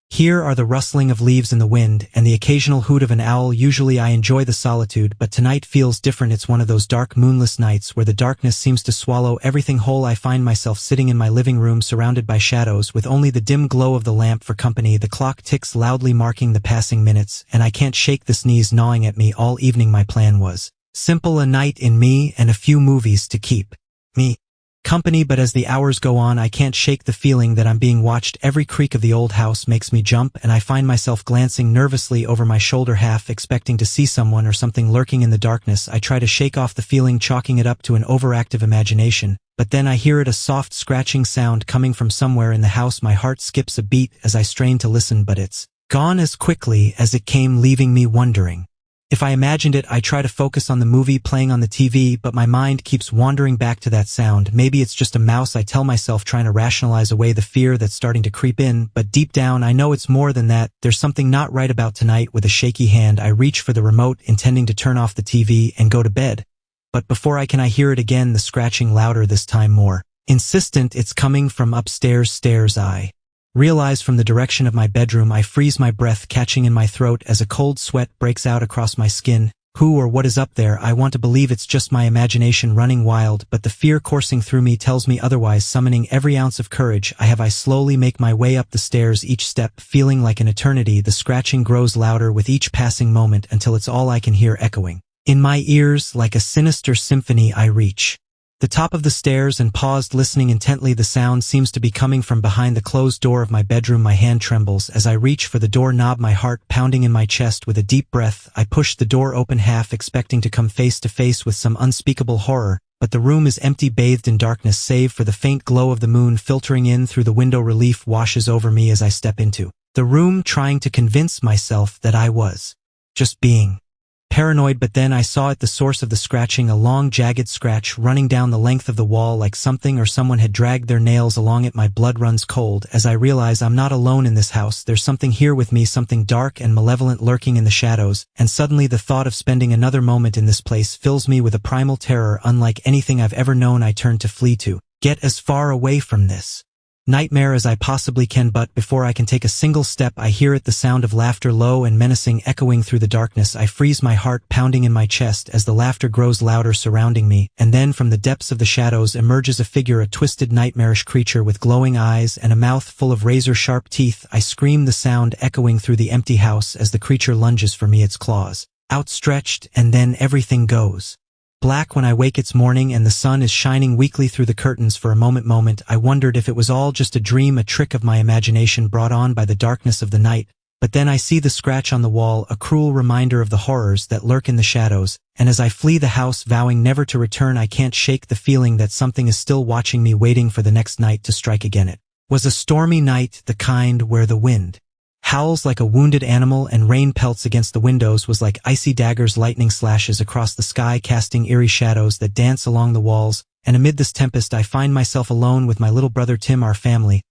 hear are the rustling of leaves in the wind and the occasional hoot of an owl. Usually I enjoy the solitude, but tonight feels different. It's one of those dark, moonless nights where the darkness seems to swallow everything whole. I find myself sitting in my living room surrounded by shadows with only the dim glow of the lamp for company. The clock ticks loudly, marking the passing minutes, and I can't shake the sneeze gnawing at me all evening. My plan was simple: a night in me and a few movies to keep me company, but as the hours go on, I can't shake the feeling that I'm being watched. Every creak of the old house makes me jump, and I find myself glancing nervously over my shoulder, half expecting to see someone or something lurking in the darkness. I try to shake off the feeling, chalking it up to an overactive imagination, but then I hear it, a soft scratching sound coming from somewhere in the house. My heart skips a beat as I strain to listen, but it's gone as quickly as it came, leaving me wondering if I imagined it. I try to focus on the movie playing on the TV, but my mind keeps wandering back to that sound. Maybe it's just a mouse, I tell myself, trying to rationalize away the fear that's starting to creep in, but deep down I know it's more than that. There's something not right about tonight. With a shaky hand, I reach for the remote, intending to turn off the TV and go to bed. But before I hear it again, the scratching, louder this time, more insistent. It's coming from upstairs stairs. I realize from the direction of my bedroom. I freeze, my breath catching in my throat as a cold sweat breaks out across my skin. Who or what is up there? I want to believe it's just my imagination running wild, but the fear coursing through me tells me otherwise. Summoning every ounce of courage I slowly make my way up the stairs, each step feeling like an eternity. The scratching grows louder with each passing moment until it's all I can hear, echoing in my ears like a sinister symphony. I reach the top of the stairs and paused, listening intently. The sound seems to be coming from behind the closed door of my bedroom. My hand trembles as I reach for the door knob, my heart pounding in my chest. With a deep breath, I push the door open, half expecting to come face to face with some unspeakable horror, but the room is empty, bathed in darkness save for the faint glow of the moon filtering in through the window. Relief washes over me as I step into the room, trying to convince myself that I was just being paranoid, but then I saw it, the source of the scratching, a long jagged scratch running down the length of the wall like something or someone had dragged their nails along it. My blood runs cold as I realize I'm not alone in this house. There's something here with me, something dark and malevolent lurking in the shadows, and suddenly the thought of spending another moment in this place fills me with a primal terror unlike anything I've ever known. I turn to flee, to get as far away from this nightmare as I possibly can, but before I can take a single step, I hear it, the sound of laughter, low and menacing, echoing through the darkness. I freeze, my heart pounding in my chest as the laughter grows louder, surrounding me, and then from the depths of the shadows emerges a figure, a twisted, nightmarish creature with glowing eyes and a mouth full of razor-sharp teeth. I scream, the sound echoing through the empty house as the creature lunges for me, its claws outstretched, and then everything goes black. When I wake, it's morning and the sun is shining weakly through the curtains. For a moment I wondered if it was all just a dream, a trick of my imagination brought on by the darkness of the night, but then I see the scratch on the wall, a cruel reminder of the horrors that lurk in the shadows, and as I flee the house, vowing never to return, I can't shake the feeling that something is still watching me, waiting for the next night to strike again. It was a stormy night, the kind where the wind howls like a wounded animal and rain pelts against the windows was like icy daggers. Lightning slashes across the sky, casting eerie shadows that dance along the walls, and amid this tempest I find myself alone with my little brother Tim. Our family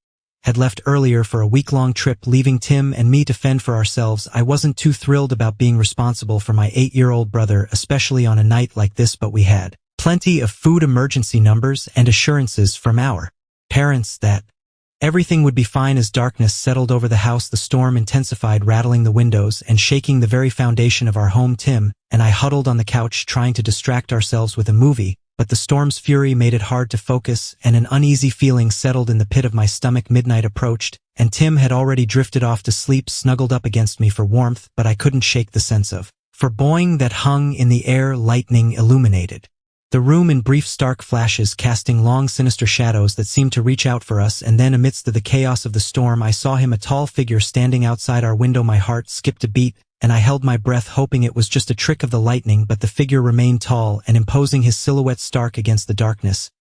had left earlier for a week-long trip, leaving Tim and me to fend for ourselves. I wasn't too thrilled about being responsible for my 8-year-old brother, especially on a night like this, but we had plenty of food, emergency numbers, and assurances from our parents that everything would be fine. As darkness settled over the house, the storm intensified, rattling the windows and shaking the very foundation of our home. Tim and I huddled on the couch, trying to distract ourselves with a movie, but the storm's fury made it hard to focus, and an uneasy feeling settled in the pit of my stomach. Midnight approached, and Tim had already drifted off to sleep, snuggled up against me for warmth, but I couldn't shake the sense of foreboding that hung in the air. Lightning illuminated the room in brief, stark flashes, casting long, sinister shadows that seemed to reach out for us, and then amidst the chaos of the storm I saw him, a tall figure standing outside our window. My heart skipped a beat, and I held my breath, hoping it was just a trick of the lightning, but the figure remained tall and imposing, his silhouette stark against the darkness.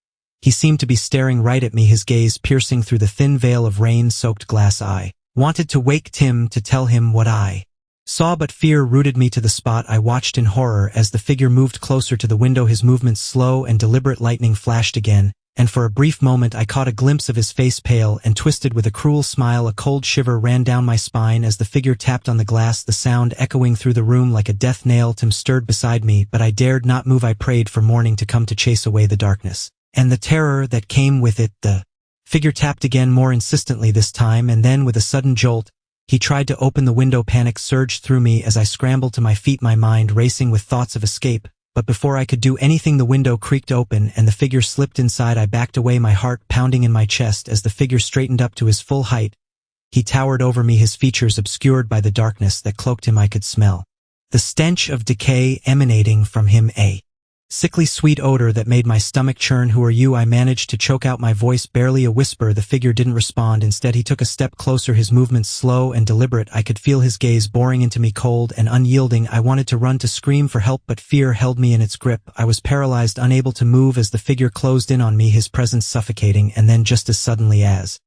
He seemed to be staring right at me, his gaze piercing through the thin veil of rain-soaked glass. I wanted to wake Tim to tell him what I saw, but fear rooted me to the spot. I watched in horror as the figure moved closer to the window, his movements slow and deliberate. Lightning flashed again, and for a brief moment I caught a glimpse of his face, pale and twisted with a cruel smile. A cold shiver ran down my spine as the figure tapped on the glass, the sound echoing through the room like a death nail. Tim stirred beside me, but I dared not move. I prayed for morning to come to chase away the darkness and the terror that came with it. The figure tapped again, more insistently this time, and then with a sudden jolt, he tried to open the window. Panic surged through me as I scrambled to my feet, my mind racing with thoughts of escape. But before I could do anything, the window creaked open and the figure slipped inside. I backed away, my heart pounding in my chest as the figure straightened up to his full height. He towered over me, his features obscured by the darkness that cloaked him. I could smell the stench of decay emanating from him, a sickly sweet odor that made my stomach churn. "Who are you?" I managed to choke out, my voice barely a whisper. The figure didn't respond. Instead, he took a step closer, his movements slow and deliberate. I could feel his gaze boring into me, cold and unyielding. I wanted to run, to scream for help, but fear held me in its grip. I was paralyzed, unable to move as the figure closed in on me, his presence suffocating. And then, just as suddenly as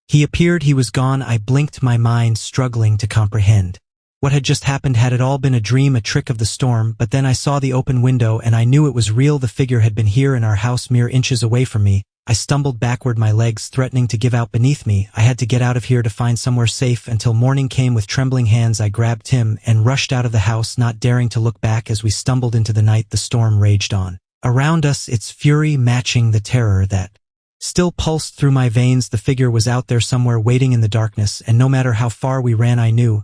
he appeared, he was gone. I blinked, my mind struggling to comprehend what had just happened. Had it all been a dream, a trick of the storm? But then I saw the open window and I knew it was real. The figure had been here in our house, mere inches away from me. I stumbled backward, my legs threatening to give out beneath me. I had to get out of here, to find somewhere safe until morning came. With trembling hands I grabbed Tim and rushed out of the house, not daring to look back. As we stumbled into the night, the storm raged on around us, its fury matching the terror that still pulsed through my veins. The figure was out there somewhere, waiting in the darkness, and no matter how far we ran, I knew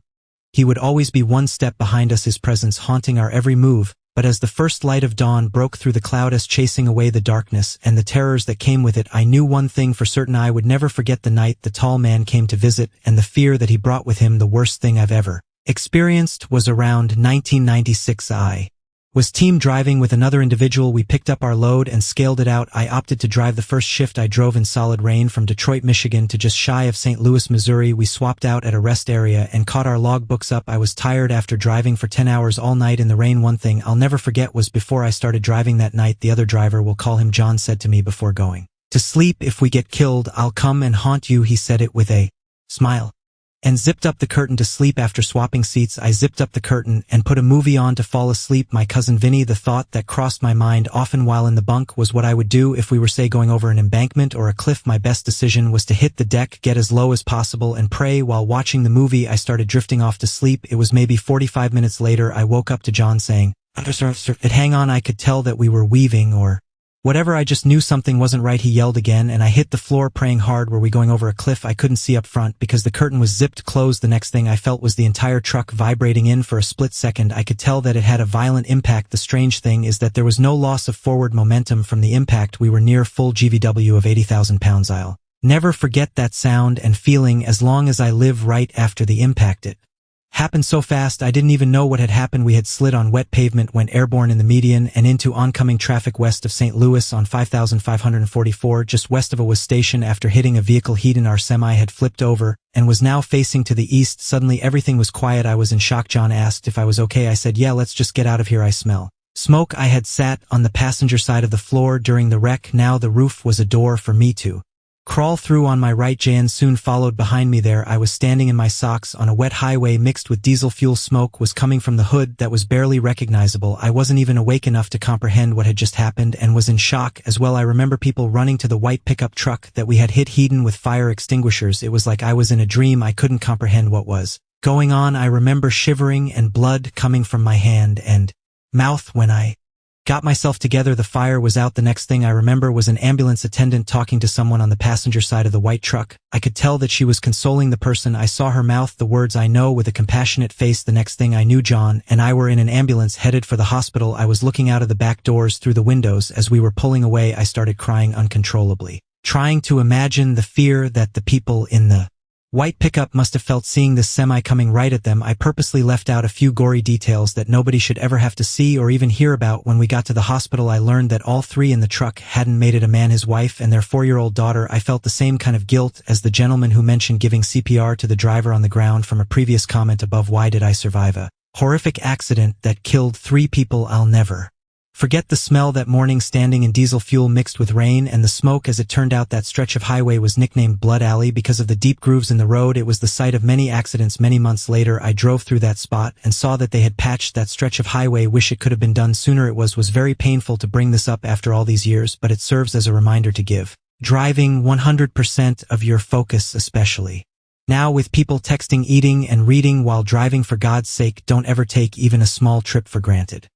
he would always be one step behind us, his presence haunting our every move. But as the first light of dawn broke through the cloud, as chasing away the darkness and the terrors that came with it, I knew one thing for certain: I would never forget the night the tall man came to visit, and the fear that he brought with him. The worst thing I've ever experienced was around 1996. I was team driving with another individual. We picked up our load and scaled it out. I opted to drive the first shift. I drove in solid rain from Detroit, Michigan to just shy of St. Louis, Missouri. We swapped out at a rest area and caught our logbooks up. I was tired after driving for 10 hours all night in the rain. One thing I'll never forget was before I started driving that night, the other driver, we'll call him John, said to me before going to sleep, "If we get killed, I'll come and haunt you." He said it with a smile and zipped up the curtain to sleep. After swapping seats, I zipped up the curtain and put a movie on to fall asleep. My cousin Vinny. The thought that crossed my mind often while in the bunk was what I would do if we were, say, going over an embankment or a cliff. My best decision was to hit the deck, get as low as possible, and pray. While watching the movie, I started drifting off to sleep. It was maybe 45 minutes later I woke up to John saying, "Hang on." I could tell that we were weaving or whatever. I just knew something wasn't right. He yelled again, and I hit the floor, praying hard. Were we going over a cliff? I couldn't see up front because the curtain was zipped closed. The next thing I felt was the entire truck vibrating in. For a split second, I could tell that it had a violent impact. The strange thing is that there was no loss of forward momentum from the impact. We were near full GVW of 80,000 pounds. I'll never forget that sound and feeling as long as I live. Right after the impact, it happened so fast I didn't even know what had happened. We had slid on wet pavement, went airborne in the median and into oncoming traffic west of St. Louis on 5544, just west of a was station. After hitting a vehicle head-on, our semi had flipped over and was now facing to the east. Suddenly everything was quiet. I was in shock. John asked if I was okay. I said, "Yeah, let's just get out of here. I smell smoke." I had sat on the passenger side of the floor during the wreck. Now the roof was a door for me to crawl through. On my right, Jan soon followed behind me. There I was standing in my socks on a wet highway mixed with diesel fuel. Smoke was coming from the hood that was barely recognizable. I wasn't even awake enough to comprehend what had just happened and was in shock as well. I remember people running to the white pickup truck that we had hit head-on with fire extinguishers. It was like I was in a dream. I couldn't comprehend what was going on. I remember shivering and blood coming from my hand and mouth. When I got myself together, the fire was out. The next thing I remember was an ambulance attendant talking to someone on the passenger side of the white truck. I could tell that she was consoling the person. I saw her mouth the words "I know" with a compassionate face. The next thing I knew, John and I were in an ambulance headed for the hospital. I was looking out of the back doors through the windows. As we were pulling away, I started crying uncontrollably, trying to imagine the fear that the people in the white pickup must have felt seeing this semi coming right at them. I purposely left out a few gory details that nobody should ever have to see or even hear about. When we got to the hospital, I learned that all three in the truck hadn't made it: a man, his wife, and their 4-year-old daughter. I felt the same kind of guilt as the gentleman who mentioned giving CPR to the driver on the ground from a previous comment above. Why did I survive a horrific accident that killed 3 people? I'll never Forget the smell that morning standing in diesel fuel mixed with rain and the smoke. As it turned out, that stretch of highway was nicknamed Blood Alley because of the deep grooves in the road. It was the site of many accidents. Many months later, I drove through that spot and saw that they had patched that stretch of highway. Wish it could have been done sooner. It was very painful to bring this up after all these years, but it serves as a reminder to give driving 100% of your focus, especially now with people texting, eating, and reading while driving. For God's sake, don't ever take even a small trip for granted.